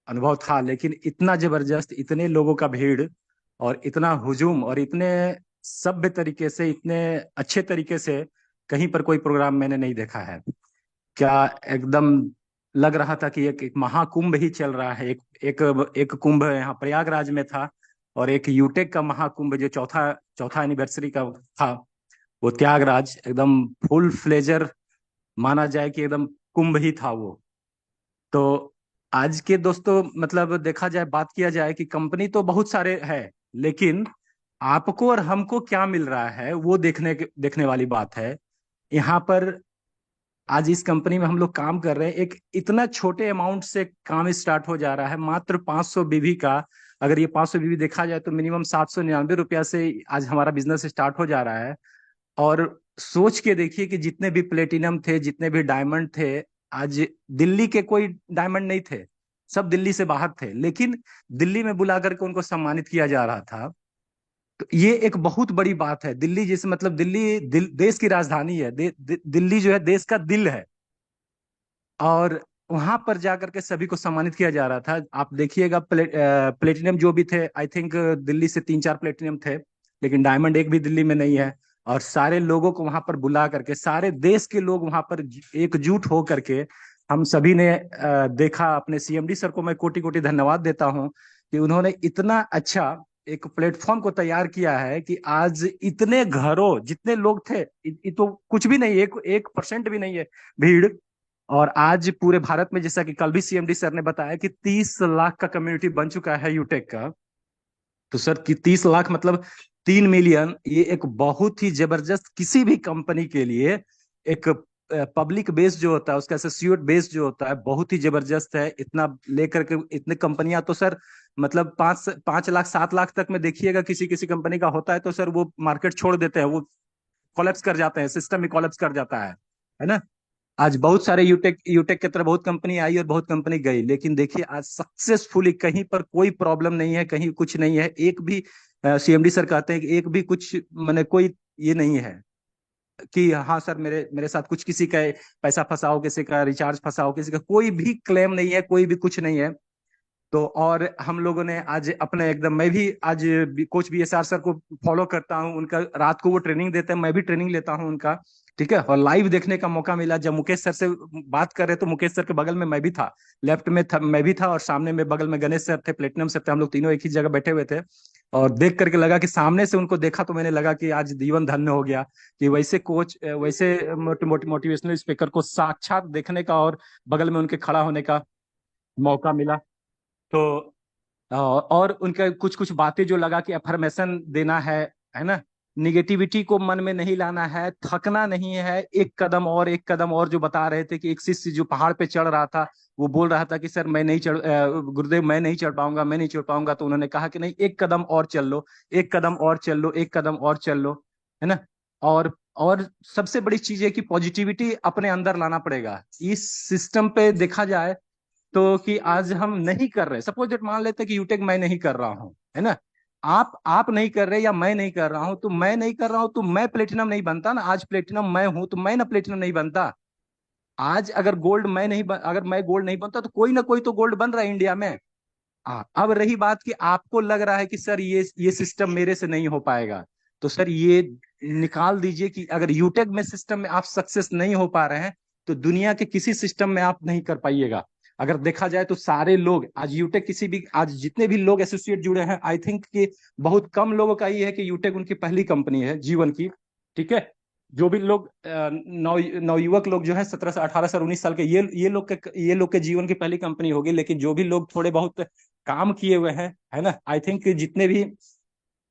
अनुभव था, लेकिन इतना जबरदस्त, इतने लोगों का भीड़ और इतना हुजूम और इतने सभ्य तरीके से, इतने अच्छे तरीके से कहीं पर कोई प्रोग्राम मैंने नहीं देखा है। क्या एकदम लग रहा था कि एक महाकुंभ ही चल रहा है। एक कुंभ यहाँ प्रयागराज में था और एक यूटेक का महाकुंभ जो चौथा चौथा एनिवर्सरी का था, वो त्यागराज एकदम फुल फ्लेजर माना जाए कि एकदम कुंभ ही था वो। तो आज के दोस्तों मतलब देखा जाए, बात किया जाए कि कंपनी तो बहुत सारे है, लेकिन आपको और हमको क्या मिल रहा है वो देखने वाली बात है। यहाँ पर आज इस कंपनी में हम लोग काम कर रहे हैं, एक इतना छोटे अमाउंट से काम स्टार्ट हो जा रहा है, मात्र 500 बीवी का। अगर ये 500 बीवी देखा जाए तो मिनिमम 799 रुपया से आज हमारा बिजनेस स्टार्ट हो जा रहा है। और सोच के देखिए कि जितने भी प्लेटिनम थे, जितने भी डायमंड थे, आज दिल्ली के कोई डायमंड नहीं थे, सब दिल्ली से बाहर थे, लेकिन दिल्ली में बुला करके उनको सम्मानित किया जा रहा था। तो ये एक बहुत बड़ी बात है। दिल्ली जैसे मतलब देश की राजधानी है, दिल्ली जो है देश का दिल है। और वहां पर जाकर के सभी को सम्मानित किया जा रहा था। आप देखिएगा प्लेटिनम जो भी थे, आई थिंक दिल्ली से 3-4 प्लेटिनम थे, लेकिन डायमंड एक भी दिल्ली में नहीं है। और सारे लोगों को वहां पर बुला करके, सारे देश के लोग वहां पर एकजुट हो करके हम सभी ने देखा। अपने सीएमडी सर को मैं कोटि कोटि धन्यवाद देता हूं कि उन्होंने इतना अच्छा एक प्लेटफॉर्म को तैयार किया है कि आज इतने घरों जितने लोग थे, ये तो कुछ भी नहीं, 1% भी नहीं है भीड़। और आज पूरे भारत में, जैसा कि कल भी सीएमडी सर ने बताया कि 30 लाख का कम्युनिटी बन चुका है यूटेक का। तो सर कि 30 लाख मतलब 3 मिलियन, ये एक बहुत ही जबरदस्त किसी भी कंपनी के लिए एक पब्लिक बेस जो होता है, उसका एसोसिएट बेस जो होता है, बहुत ही जबरदस्त है। इतना लेकर के इतने कंपनियां तो सर मतलब 5 लाख 7 लाख तक में देखिएगा किसी किसी कंपनी का होता है, तो सर वो मार्केट छोड़ देते हैं, वो कोलैप्स कर जाते हैं, सिस्टम ही कोलैप्स कर जाता है ना। आज बहुत सारे यूटेक यूटेक की तरह बहुत कंपनी आई और बहुत कंपनी गई, लेकिन देखिए आज सक्सेसफुली कहीं पर कोई प्रॉब्लम नहीं है, कहीं कुछ नहीं है, एक भी सीएमडी सर कहते हैं कि एक भी कुछ मैंने कोई ये नहीं है कि हाँ सर मेरे मेरे साथ कुछ किसी का पैसा फंसाओ, किसी का रिचार्ज फंसाओ, किसी का कोई भी क्लेम नहीं है, कोई भी कुछ नहीं है। तो और हम लोगों ने आज अपने एकदम, मैं भी आज कोच बीएसआर सर को फॉलो करता हूँ, उनका रात को वो ट्रेनिंग देते हैं, मैं भी ट्रेनिंग लेता हूँ उनका, ठीक है। और लाइव देखने का मौका मिला, जब मुकेश सर से बात कर रहे तो मुकेश सर के बगल में मैं भी था, लेफ्ट में था मैं भी था, और सामने में बगल में गणेश सर थे, प्लेटिनम सर थे, हम लोग तीनों एक ही जगह बैठे हुए थे। और देख करके लगा कि सामने से उनको देखा तो मैंने लगा कि आज जीवन धन्य हो गया कि वैसे कोच, वैसे मोटिवेशनल स्पीकर को साक्षात देखने का और बगल में उनके खड़ा होने का मौका मिला। तो और उनका कुछ कुछ बातें जो लगा कि अफर्मेशन देना है ना, निगेटिविटी को मन में नहीं लाना है, थकना नहीं है, एक कदम और एक कदम और। जो बता रहे थे कि एक शिष्य जो पहाड़ पे चढ़ रहा था, वो बोल रहा था कि सर मैं नहीं चढ़ गुरुदेव मैं नहीं चढ़ पाऊंगा, मैं नहीं चढ़ पाऊंगा। तो उन्होंने कहा कि नहीं, एक कदम और चल लो, एक कदम और चल लो, एक कदम और चल लो, है ना। और सबसे बड़ी चीज है कि पॉजिटिविटी अपने अंदर लाना पड़ेगा। इस सिस्टम पे देखा जाए तो कि आज हम नहीं कर रहे, सपोज दैट मान लेते कि यूटेक मैं नहीं कर रहा हूं, है ना, आप नहीं कर रहे या मैं नहीं कर रहा हूं, तो मैं नहीं कर रहा हूं तो मैं प्लेटिनम नहीं बनता ना। आज प्लेटिनम मैं हूं तो मैं ना प्लेटिनम नहीं बनता। आज अगर गोल्ड मैं नहीं अगर मैं गोल्ड नहीं बनता तो कोई ना कोई तो गोल्ड बन रहा है इंडिया में। अब रही बात कि आपको लग रहा है कि सर ये सिस्टम मेरे से नहीं हो पाएगा, तो सर ये निकाल दीजिए कि अगर यूटेक में सिस्टम में आप सक्सेस नहीं हो पा रहे हैं तो दुनिया के किसी सिस्टम में आप नहीं कर पाइएगा। अगर देखा जाए तो सारे लोग आज यूटेक किसी भी आज जितने भी लोग एसोसिएट जुड़े हैं, आई थिंक कि बहुत कम लोगों का ये है कि यूटेक उनकी पहली कंपनी है जीवन की। ठीक है, जो भी लोग नवयुवक लोग जो है 17 से 18 से 19 साल के, ये लोग के जीवन की पहली कंपनी होगी। लेकिन जो भी लोग थोड़े बहुत काम किए हुए हैं, है ना, आई थिंक जितने भी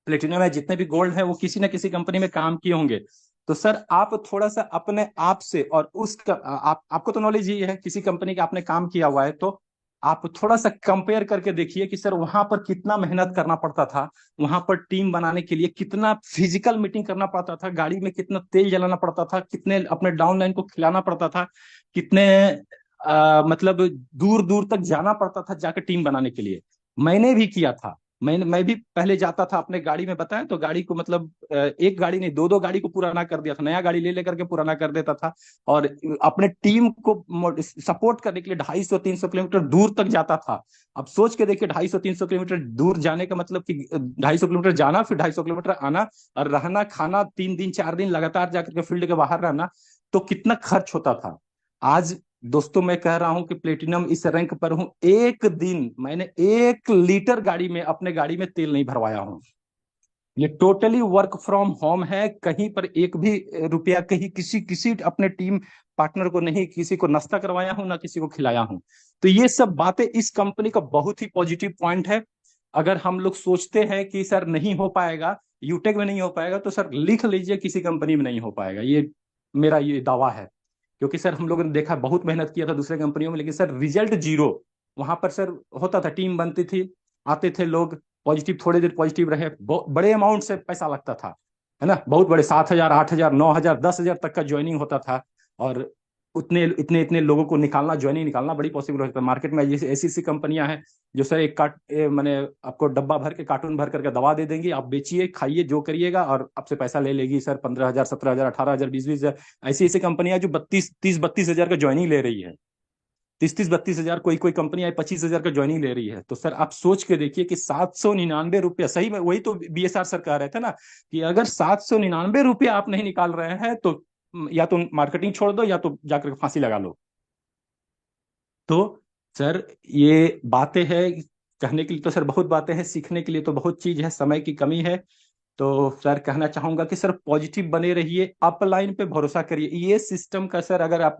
प्लेटिनम है, जितने भी गोल्ड है, वो किसी ना किसी कंपनी में काम किए होंगे। तो सर आप थोड़ा सा अपने आप से और आपको तो नॉलेज ही है, किसी कंपनी का आपने काम किया हुआ है, तो आप थोड़ा सा कंपेयर करके देखिए कि सर वहां पर कितना मेहनत करना पड़ता था, वहां पर टीम बनाने के लिए कितना फिजिकल मीटिंग करना पड़ता था, गाड़ी में कितना तेल जलाना पड़ता था, कितने अपने डाउनलाइन को खिलाना पड़ता था, कितने मतलब दूर दूर तक जाना पड़ता था जाकर टीम बनाने के लिए। मैंने भी किया था। मैं भी पहले जाता था अपने गाड़ी में, बताया तो गाड़ी को मतलब एक गाड़ी नहीं, दो दो गाड़ी को पुराना कर दिया था, नया गाड़ी ले लेकर के पुराना कर देता था। और अपने टीम को सपोर्ट करने के लिए 250-300 किलोमीटर दूर तक जाता था। अब सोच के देखिए 250-300 किलोमीटर दूर जाने का मतलब कि 250 किलोमीटर जाना, फिर 250 किलोमीटर आना, और रहना खाना 3 दिन 4 दिन लगातार जाकर के फील्ड के बाहर रहना, तो कितना खर्च होता था। आज दोस्तों मैं कह रहा हूं कि प्लेटिनम इस रैंक पर हूं, एक दिन मैंने 1 लीटर गाड़ी में अपने गाड़ी में तेल नहीं भरवाया हूं। ये टोटली वर्क फ्रॉम होम है, कहीं पर एक भी रुपया कहीं किसी किसी अपने टीम पार्टनर को नहीं, किसी को नाश्ता करवाया हूं, ना किसी को खिलाया हूं। तो ये सब बातें इस कंपनी का बहुत ही पॉजिटिव पॉइंट है। अगर हम लोग सोचते हैं कि सर नहीं हो पाएगा, यूटेक में नहीं हो पाएगा, तो सर लिख लीजिए किसी कंपनी में नहीं हो पाएगा। ये मेरा ये दावा है। क्योंकि सर हम लोगों ने देखा, बहुत मेहनत किया था दूसरे कंपनियों में, लेकिन सर रिजल्ट जीरो। वहां पर सर होता था, टीम बनती थी, आते थे लोग, पॉजिटिव थोड़ी देर पॉजिटिव रहे, बड़े अमाउंट से पैसा लगता था, है ना, बहुत बड़े 7,000 8,000 9,000 10,000 तक का ज्वाइनिंग होता था। और उतने इतने इतने लोगों को निकालना, ज्वाइनिंग निकालना बड़ी पॉसिबल होता है। मार्केट में ऐसी ऐसी कंपनियां हैं जो सर मैंने आपको डब्बा भर के, कार्टून भर करके दवा दे देंगी, आप बेचिए खाइए जो करिएगा, और आपसे पैसा ले लेगी सर 15,000 17,000 18,000 20,000। ऐसी ऐसी कंपनियां जो 32,000 का ज्वाइनिंग ले रही है, 30,000 32,000, कोई कोई कंपनी आई 25,000 का ज्वाइनिंग ले रही है। तो सर आप सोच के देखिए कि 799 रुपया, सही में वही तो बीएसआर सर कह रहे थे ना, कि अगर 799 रुपया आप नहीं निकाल रहे हैं तो या तो मार्केटिंग छोड़ दो, या तो जाकर फांसी लगा लो। तो सर ये बातें हैं, कहने के लिए तो सर बहुत बातें हैं, सीखने के लिए तो बहुत चीज है, समय की कमी है। तो सर कहना चाहूंगा कि सर पॉजिटिव बने रहिए, अपलाइन पे भरोसा करिए। ये सिस्टम का सर, अगर आप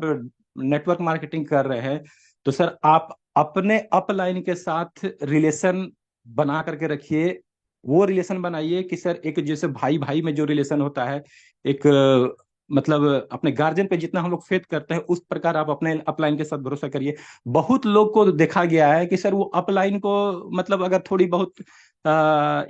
नेटवर्क मार्केटिंग कर रहे हैं तो सर आप अपने अपलाइन के साथ रिलेशन बना करके रखिए। वो रिलेशन बनाइए कि सर एक जैसे भाई भाई में जो रिलेशन होता है, एक मतलब अपने गार्जियन पे जितना हम लोग फेथ करते हैं, उस प्रकार आप अपने अपलाइन के साथ भरोसा करिए। बहुत लोग को देखा गया है कि सर वो अपलाइन को मतलब अगर थोड़ी बहुत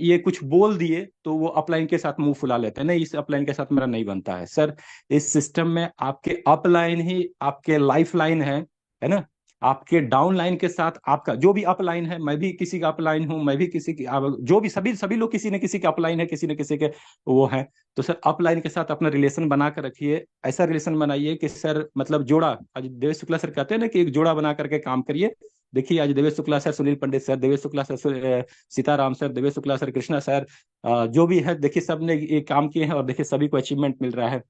ये कुछ बोल दिए तो वो अपलाइन के साथ मुंह फुला लेते हैं, नहीं इस अपलाइन के साथ मेरा नहीं बनता है। सर इस सिस्टम में आपके अपलाइन ही आपके लाइफ लाइन है ना। आपके डाउन लाइन के साथ आपका जो भी अपलाइन है, मैं भी किसी का अपलाइन हूं, मैं भी किसी की, जो भी सभी सभी लोग किसी न किसी के अपलाइन है, किसी न किसी के वो है। तो सर अपलाइन के साथ अपना रिलेशन बना कर रखिए। ऐसा रिलेशन बनाइए कि सर मतलब जोड़ा, आज देवेश शुक्ला सर कहते हैं ना कि एक जोड़ा बना करके काम करिए। देखिए आज Devesh Shukla sir, Sunil Pandit sir, Devesh Shukla sir, Sitaram sir, Devesh Shukla sir, Krishna sir, जो भी है, देखिए सब ने ये काम किए हैं और देखिए सभी को अचीवमेंट मिल रहा है।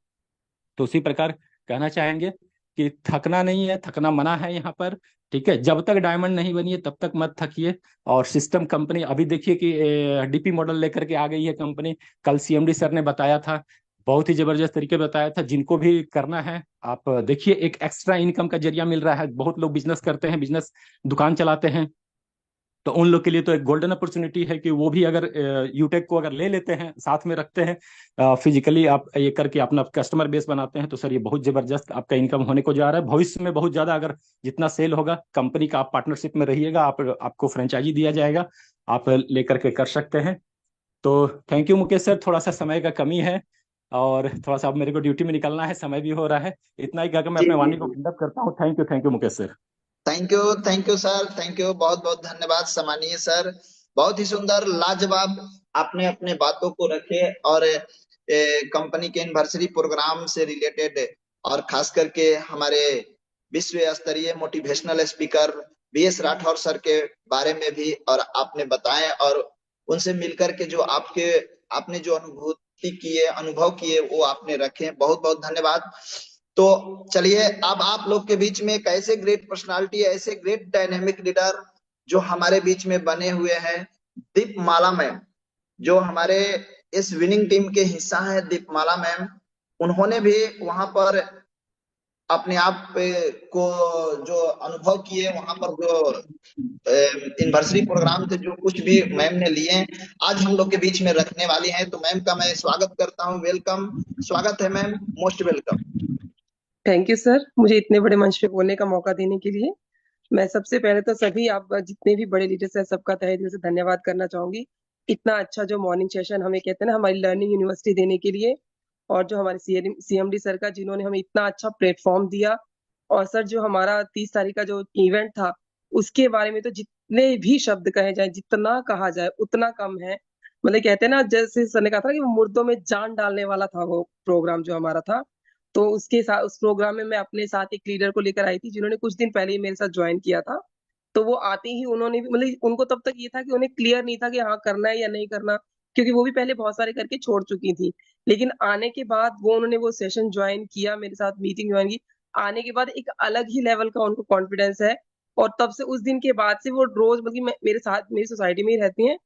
तो उसी प्रकार कहना चाहेंगे कि थकना नहीं है, थकना मना है यहाँ पर। ठीक है, जब तक डायमंड नहीं बनी है तब तक मत थकिए। और सिस्टम कंपनी अभी देखिए कि डीपी मॉडल लेकर के आ गई है कंपनी। कल सीएमडी सर ने बताया था, बहुत ही जबरदस्त तरीके बताया था। जिनको भी करना है आप देखिए, एक एक्स्ट्रा इनकम का जरिया मिल रहा है। बहुत लोग बिजनेस करते हैं, बिजनेस दुकान चलाते हैं, तो उन लोग के लिए तो एक गोल्डन अपॉर्चुनिटी है कि वो भी अगर यूटेक को अगर ले लेते हैं, साथ में रखते हैं, फिजिकली आप ये करके अपना कस्टमर बेस बनाते हैं, तो सर ये बहुत जबरदस्त आपका इनकम होने को जा रहा है। भविष्य में बहुत ज्यादा, अगर जितना सेल होगा कंपनी का, आप पार्टनरशिप में रहिएगा, आपको फ्रेंचाइजी दिया जाएगा, आप लेकर के कर सकते हैं। तो थैंक यू मुकेश सर, थोड़ा सा समय का कमी है और थोड़ा सा अब मेरे को ड्यूटी में निकलना है, समय भी हो रहा है। इतना ही कहकर मैं जी अपने जी वाणी को जी। खंडन करता हूँ। Thank you Mukesh sir. Thank you sir, thank you, बहुत बहुत धन्यवाद सम्मानीय सर। बहुत ही सुंदर, लाजवाब आपने अपने बातों को रखे और कंपनी के एनिवर्सरी प्रोग्राम से रिलेटेड और खास करके हमारे विश्व स्तरीय motivational speaker B S Rathore sir के बारे में भी और आपने बताए और उनसे मिलकर के जो आपने जो अनुभूति किए अनुभव किए वो आपने रखे। बहुत बहुत धन्यवाद। तो चलिए अब आप लोग के बीच में एक ऐसे ग्रेट पर्सनालिटी, ऐसे ग्रेट डायनेमिक लीडर जो हमारे बीच में बने हुए हैं, दीपमाला मैम, जो हमारे इस विनिंग टीम के हिस्सा है। दीपमाला मैम, उन्होंने भी वहां पर अपने आप को जो अनुभव किए, वहां पर जो यूनिवर्सिटी प्रोग्राम से जो कुछ भी मैम ने लिए आज हम लोग के बीच में रखने वाली हैं। तो मैम का मैं स्वागत करता हूं। वेलकम, स्वागत है ma'am, most welcome. Thank you sir, मुझे इतने बड़े मंच पे बोलने का मौका देने के लिए। मैं सबसे पहले तो सभी आप जितने भी बड़े लीडर्स हैं सबका तहे दिल से धन्यवाद करना चाहूंगी। इतना अच्छा जो मॉर्निंग सेशन हमें कहते हैं ना हमारी लर्निंग यूनिवर्सिटी देने के लिए, और जो हमारे सीएमडी सर का जिन्होंने हमें इतना अच्छा प्लेटफॉर्म दिया। और सर जो हमारा 30 तारीख का जो इवेंट था उसके बारे में तो जितने भी शब्द कहे जाए, जितना कहा जाए उतना कम है। मतलब कहते हैं ना, जैसे सर ने कहा था कि वो मुर्दों में जान डालने वाला था वो प्रोग्राम जो हमारा था। तो उसके साथ उस प्रोग्राम में मैं अपने साथ एक लीडर को लेकर आई थी जिन्होंने कुछ दिन पहले ही मेरे साथ ज्वाइन किया था। तो वो आते ही उन्होंने भी मतलब उनको तब तक ये था कि उन्हें क्लियर नहीं था कि हाँ करना है या नहीं करना, क्योंकि वो भी पहले बहुत सारे करके छोड़ चुकी थी। लेकिन आने के बाद उन्होंने वो सेशन ज्वाइन किया, मेरे साथ मीटिंग ज्वाइन की। आने के बाद एक अलग ही लेवल का उनको कॉन्फिडेंस है। और तब से उस दिन के बाद से वो रोज मतलब मेरे साथ मेरी सोसाइटी में ही रहती हैं।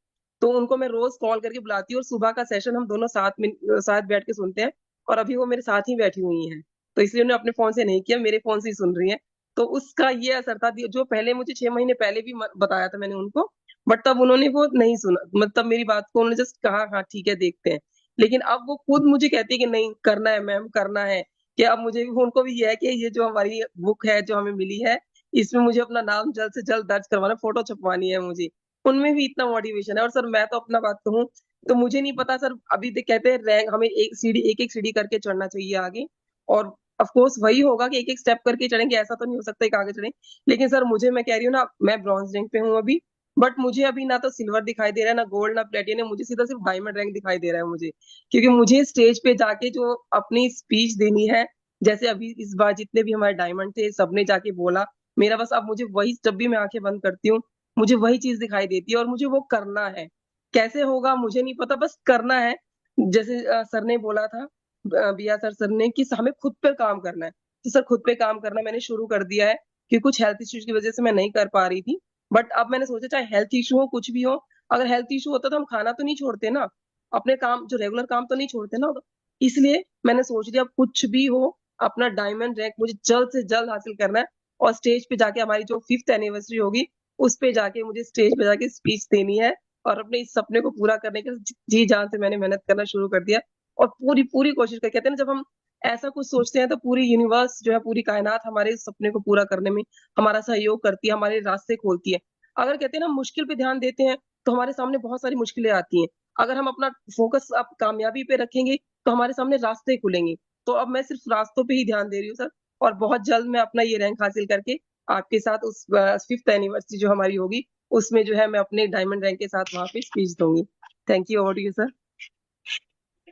तो उनको मैं रोज कॉल करके बुलाती हूँ और सुबह का सेशन हम दोनों साथ बैठ के सुनते हैं। और अभी वो मेरे साथ ही बैठी हुई हैं, तो इसलिए उन्होंने अपने फोन से नहीं किया, मेरे फोन से ही सुन रही है। तो उसका ये असर था जो पहले मुझे 6 महीने पहले भी बताया था मैंने उनको, बट तब उन्होंने वो नहीं सुना। मतलब मेरी बात को उन्होंने जस्ट कहा हाँ ठीक है देखते हैं। लेकिन अब वो खुद मुझे कहती है कि नहीं करना है मैम, करना है। कि अब मुझे भी उनको भी ये है कि ये जो हमारी बुक है जो हमें मिली है, इसमें मुझे अपना नाम जल्द से जल्द दर्ज करवाना, फोटो छपवानी है मुझे। उनमें भी इतना मोटिवेशन है। और सर मैं तो अपना बात कहूँ तो मुझे नहीं पता सर, अभी कहते हैं रैंक हमें एक एक सीढ़ी करके चढ़ना चाहिए आगे। और ऑफ कोर्स वही होगा कि एक एक स्टेप करके चढ़ेंगे, ऐसा तो नहीं हो सकता कि आगे चढ़ें। लेकिन सर मुझे, मैं कह रही हूँ ना, मैं ब्रॉन्ज रैंक पे हूँ अभी। बट मुझे अभी ना तो सिल्वर दिखाई दे रहा है, ना गोल्ड, ना प्लेटिनम, मुझे सीधा सिर्फ डायमंड रैंक दिखाई दे रहा है मुझे। क्योंकि मुझे स्टेज पे जाके जो अपनी स्पीच देनी है, जैसे अभी इस बार जितने भी हमारे डायमंड थे सबने जाके बोला, मेरा बस अब मुझे वही, जब भी मैं आंखें बंद करती हूँ मुझे वही चीज दिखाई देती है और मुझे वो करना है। कैसे होगा मुझे नहीं पता, बस करना है। जैसे सर ने बोला था, बिया सर ने, कि हमें खुद पर काम करना है। तो सर खुद पे काम करना मैंने शुरू कर दिया है, कि कुछ हेल्थ इश्यूज की वजह से मैं नहीं कर पा रही थी। बट अब मैंने सोचा चाहे हेल्थ इशू हो कुछ भी हो, अगर हेल्थ इशू होता तो हम खाना तो नहीं छोड़ते ना, अपने काम जो रेगुलर काम तो नहीं छोड़ते ना। इसलिए मैंने सोच लिया कुछ भी हो, अपना डायमंड रैंक मुझे जल्द से जल्द हासिल करना है। और स्टेज पे जाके हमारी जो 5th एनिवर्सरी होगी उस पे जाके मुझे स्टेज पे जाके स्पीच देनी है। और अपने इस सपने को पूरा करने के लिए जी जान से मैंने मेहनत करना शुरू कर दिया। और पूरी पूरी कोशिश कर, कहते हैं ना, जब हम ऐसा कुछ सोचते हैं तो पूरी यूनिवर्स जो है, पूरी कायनात हमारे इस सपने को पूरा करने में हमारा सहयोग करती है, हमारे रास्ते खोलती है। अगर कहते हैं ना मुश्किल पे ध्यान देते हैं तो हमारे सामने बहुत सारी मुश्किलें आती हैं। अगर हम अपना फोकस अब कामयाबी पे रखेंगे तो हमारे सामने रास्ते खुलेंगे। तो अब मैं सिर्फ रास्तों पे ही ध्यान दे रही हूँ सर। और बहुत जल्द मैं अपना ये रैंक हासिल करके आपके साथ उस 5th एनिवर्सरी जो हमारी होगी उसमें जो है मैं अपने डायमंड रैंक के साथ वहां पे स्पीच दूंगी। Thank you, over to you sir.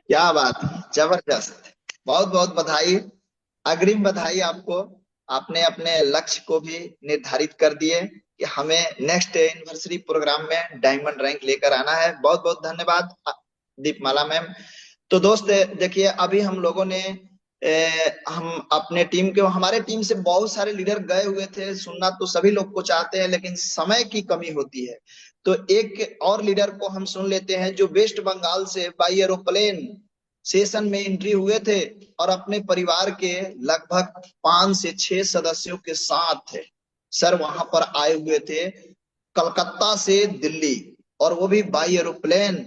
क्या बात है, जबरदस्त, बहुत बहुत बधाई, अग्रिम बधाई आपको। आपने अपने लक्ष्य को भी निर्धारित कर दिए कि हमें नेक्स्ट एनिवर्सरी प्रोग्राम में डायमंड रैंक लेकर आना है। बहुत बहुत धन्यवाद दीपमाला मैम। तो दोस्त देखिए, अभी हम लोगों ने हम अपने टीम के, हमारे टीम से बहुत सारे लीडर गए हुए थे। सुनना तो सभी लोग को चाहते हैं लेकिन समय की कमी होती है। तो एक और लीडर को हम सुन लेते हैं जो वेस्ट बंगाल से बाई एरोप्लेन सेशन में एंट्री हुए थे और अपने परिवार के लगभग 5 से 6 सदस्यों के साथ सर वहां पर आए हुए थे, कलकत्ता से दिल्ली, और वो भी बाई एरोप्लेन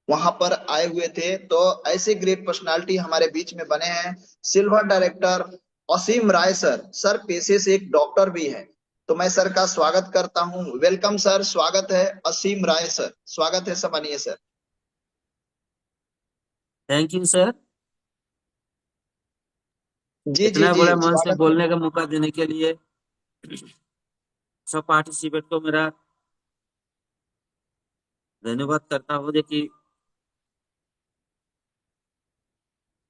वहां पर आए हुए थे। तो ऐसे ग्रेट पर्सनालिटी हमारे बीच में बने हैं। सिल्वर डायरेक्टर असीम राय सर, सर पेशे से एक डॉक्टर भी हैं। तो मैं सर का स्वागत करता हूं। वेलकम सर, स्वागत है असीम राय सर, स्वागत है, सम्मानीय सर। थैंक यू सर, जी जी इतना जी, बड़ा मंच पे स्वागत है। बोलने का मौका देने के लिए सब पार्टिसिपेंट को मेरा धन्यवाद करता हूँ। देखिए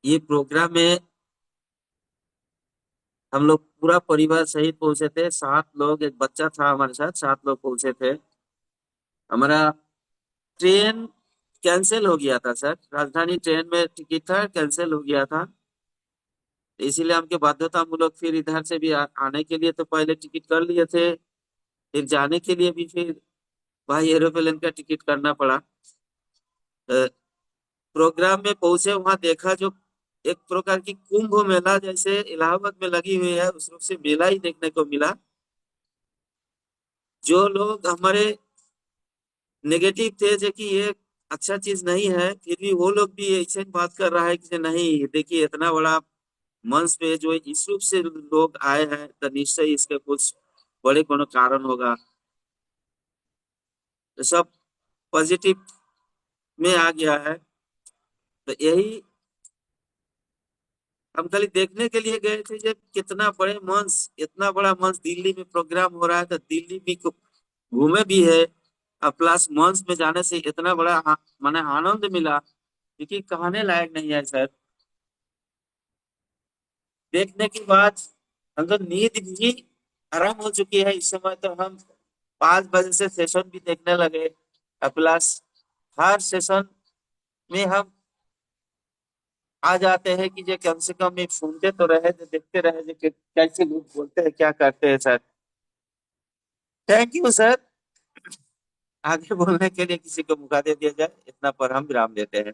ये प्रोग्राम में हम लोग पूरा परिवार सहित पहुंचे थे, 7 लोग, एक बच्चा था हमारे साथ, 7 लोग पहुंचे थे। हमारा ट्रेन कैंसिल हो गया था सर, राजधानी ट्रेन में टिकट था, कैंसिल हो गया था, इसीलिए हमके बाध्यतामूलक फिर इधर से भी आने के लिए तो पहले टिकट कर लिए थे, फिर जाने के लिए भी फिर भाई एरोप्लेन का टिकट करना पड़ा। प्रोग्राम में पहुंचे, वहां देखा जो एक प्रकार की कुंभ मेला जैसे इलाहाबाद में लगी हुई है, उस रूप से मेला ही देखने को मिला। जो लोग हमारे नेगेटिव थे जो कि ये अच्छा चीज नहीं है, फिर भी वो लोग भी ऐसे ही बात कर रहा है कि नहीं देखिए इतना बड़ा मंच पे जो इस रूप से लोग आए हैं तो निश्चय इसके कुछ बड़े कोनो कारण होगा। तो सब पॉजिटिव में आ गया है। तो यही हम खाली देखने के लिए गए थे जब कितना बड़े मंच, इतना बड़ा मंच दिल्ली में प्रोग्राम हो रहा है, तो दिल्ली भी घूमे भी है और प्लस मंच में जाने से इतना बड़ा माने आनंद मिला क्योंकि कहने लायक नहीं है सर। देखने के बाद हम तो नींद भी आराम हो चुकी है इस समय, तो हम 5 बजे से सेशन भी देखने लगे। प्लस हर सेशन में हम आ जाते हैं कि जो कम से कम एक सुनते तो रहे, जो देखते रहे जो कैसे लोग बोलते हैं, क्या करते हैं सर। Thank you sir. आगे बोलने के लिए किसी को मौका दे दिया जाए, इतना पर हम विराम देते हैं।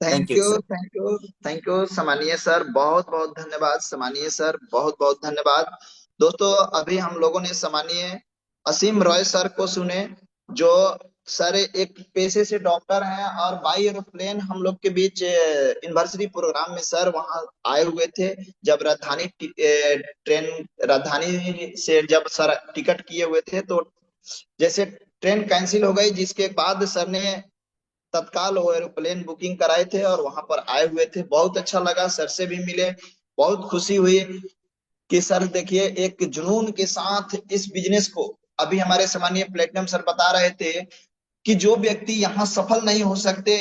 Thank thank you you, sir. Thank you, thank you सम्मानीय सर, बहुत बहुत धन्यवाद सम्मानीय सर, बहुत बहुत धन्यवाद। दोस्तों अभी हम लोगों ने सम्मानीय असीम रॉय सर को सुने, जो सर एक पेशे से डॉक्टर हैं और बाई एरोप्लेन हम लोग के बीच यूनिवर्सिटी प्रोग्राम में सर वहां आए हुए थे। जब ट्रेन राजधानी से जब सर टिकट किए हुए थे, तो जैसे ट्रेन कैंसिल हो गई, जिसके बाद सर ने तत्काल वो एरोप्लेन बुकिंग कराए थे और वहां पर आए हुए थे। बहुत अच्छा लगा, सर से भी मिले, बहुत खुशी हुई कि सर देखिए एक जुनून के साथ इस बिजनेस को, अभी हमारे सम्मानीय प्लेटिनम सर बता रहे थे कि जो व्यक्ति यहाँ सफल नहीं हो सकते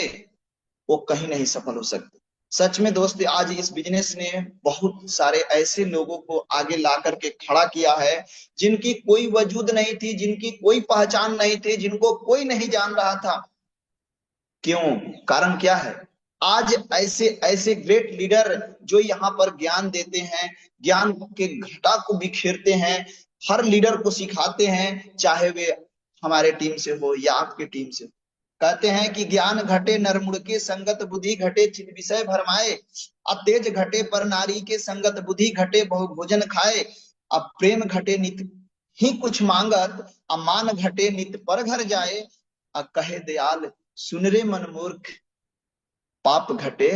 वो कहीं नहीं सफल हो सकते। सच में दोस्त, आज इस बिजनेस ने बहुत सारे ऐसे लोगों को आगे ला करके खड़ा किया है जिनकी कोई वजूद नहीं थी, जिनकी कोई पहचान नहीं थी, जिनको कोई नहीं जान रहा था। क्यों? कारण क्या है? आज ऐसे ऐसे ग्रेट लीडर जो यहाँ पर ज्ञान देते हैं, ज्ञान के घटा को बिखेरते हैं, हर लीडर को सिखाते हैं, चाहे वे हमारे टीम से हो या आपके टीम से हो। कहते हैं कि ज्ञान घटे नरमुड़ के संगत बुद्धि घटे चित विषय भरमाए, अब तेज घटे पर नारी के संगत बुद्धि घटे बहु भोजन खाए, अब प्रेम घटे नित ही कुछ मांगत, अब मान घटे नित पर घर जाए, अब कहे दयाल सुन रे मन मूर्ख, पाप घटे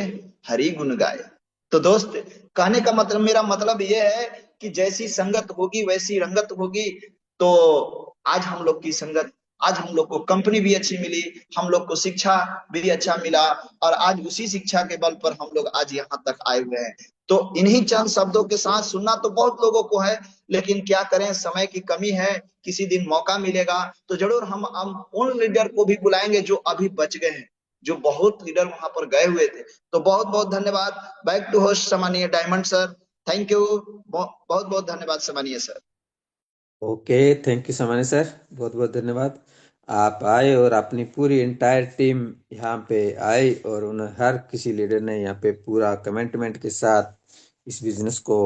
हरि गुण गाए। तो दोस्त, कहने का मतलब, मेरा मतलब यह है कि जैसी संगत होगी वैसी रंगत होगी। तो आज हम लोग की संगत, आज हम लोग को कंपनी भी अच्छी मिली, हम लोग को शिक्षा भी अच्छा मिला, और आज उसी शिक्षा के बल पर हम लोग आज यहाँ तक आए हुए हैं। तो इन्हीं चंद शब्दों के साथ सुनना तो बहुत लोगों को है, लेकिन क्या करें, समय की कमी है। किसी दिन मौका मिलेगा तो जरूर हम उन लीडर को भी बुलाएंगे जो अभी बच गए हैं, जो बहुत लीडर वहां पर गए हुए थे। तो बहुत बहुत धन्यवाद। बैक टू होस्ट सम्मानीय डायमंड सर। थैंक यू, बहुत बहुत धन्यवाद सम्मानीय सर। ओके, थैंक यू सामान्य सर, बहुत बहुत धन्यवाद। आप आए और अपनी पूरी एंटायर टीम यहाँ पे आई और उन हर किसी लीडर ने यहाँ पे पूरा कमिटमेंट के साथ इस बिजनेस को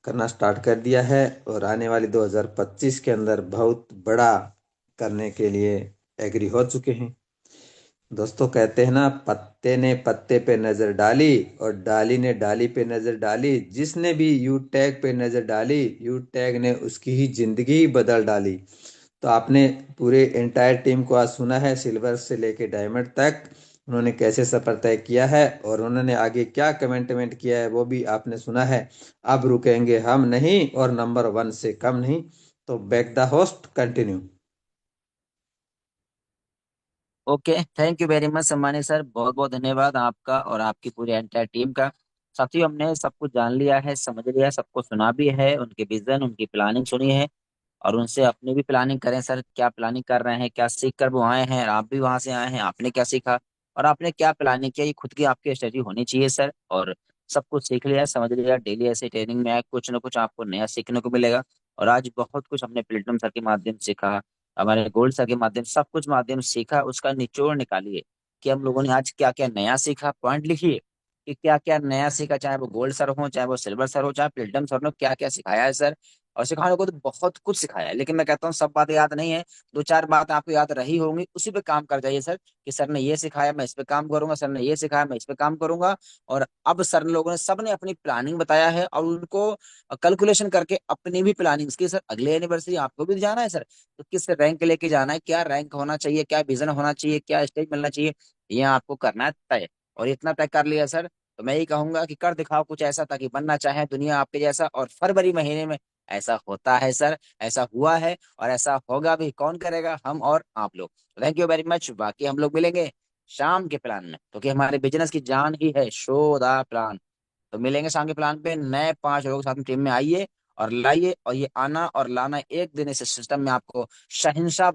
करना स्टार्ट कर दिया है और आने वाली 2025 के अंदर बहुत बड़ा करने के लिए एग्री हो चुके हैं। दोस्तों कहते हैं ना, पत्ते ने पत्ते पे नजर डाली और डाली ने डाली पे नजर डाली, जिसने भी यू टैग पे नजर डाली यू टैग ने उसकी ही जिंदगी ही बदल डाली। तो आपने पूरे एंटायर टीम को आज सुना है, सिल्वर से लेके डायमंड तक उन्होंने कैसे सफर तय किया है और उन्होंने आगे क्या कमेंटमेंट किया है वो भी आपने सुना है। अब रुकेंगे हम नहीं और नंबर 1 से कम नहीं। तो back the host continue. Okay, thank you very much सम्मानित सर, बहुत बहुत धन्यवाद आपका और आपकी पूरी एंटायर टीम का। साथियों, हमने सब कुछ जान लिया है, समझ लिया है, सबको सुना भी है, उनके विजन उनकी प्लानिंग सुनी है और उनसे अपनी भी प्लानिंग करें सर, क्या प्लानिंग कर रहे हैं, क्या सीख कर वो आए हैं, आप भी वहां से आए हैं, आपने क्या सीखा और आपने क्या प्लानिंग किया, ये खुद की आपकी स्टडी होनी चाहिए सर। और सब कुछ सीख लिया, समझ लिया, डेली ऐसे ट्रेनिंग में आए, कुछ ना कुछ आपको नया सीखने को मिलेगा। और आज बहुत कुछ हमने प्लेटनम सर के माध्यम से सीखा, हमारे गोल्ड सर के माध्यम, सब कुछ माध्यम से सीखा, उसका निचोड़ निकालिए कि हम लोगों ने आज क्या क्या नया सीखा, पॉइंट लिखिए कि क्या क्या नया सीखा, चाहे वो गोल्ड सर हो, चाहे वो सिल्वर सर हो, चाहे प्लेटिनम सर ने क्या क्या सिखाया है सर। और सिखाने को तो बहुत कुछ सिखाया है, लेकिन मैं कहता हूँ सब बातें याद नहीं है, दो चार बात आपको याद रही होंगी, उसी पे काम कर जाइए सर कि सर ने ये सिखाया मैं इस पे काम करूंगा, सर ने ये सिखाया मैं इस पे काम करूंगा। और अब सर लोगों ने सब ने अपनी प्लानिंग बताया है और उनको कैलकुलेशन करके अपनी भी प्लानिंग की सर, अगले एनिवर्सरी आपको भी जाना है सर, तो किस रैंक लेके जाना है, क्या रैंक होना चाहिए, क्या विजन होना चाहिए, क्या स्टेज मिलना चाहिए, ये आपको करना है तय। और इतना तय कर लिया सर तो मैं यही कहूंगा कि कर दिखाओ कुछ ऐसा ताकि बनना चाहे दुनिया आपके जैसा। और फरवरी महीने में ऐसा होता है सर, ऐसा हुआ है और ऐसा होगा भी, कौन करेगा, हम और आप लोग। Thank you very much. बाकी हम लोग मिलेंगे शाम के प्लान में, क्योंकि हमारे बिजनेस की जान ही है शो द प्लान। तो मिलेंगे शाम के प्लान पे, नए 5 लोग साथ में टीम में आइए और लाइए, और ये आना और लाना एक दिन इस सिस्टम में आपको शहंशाह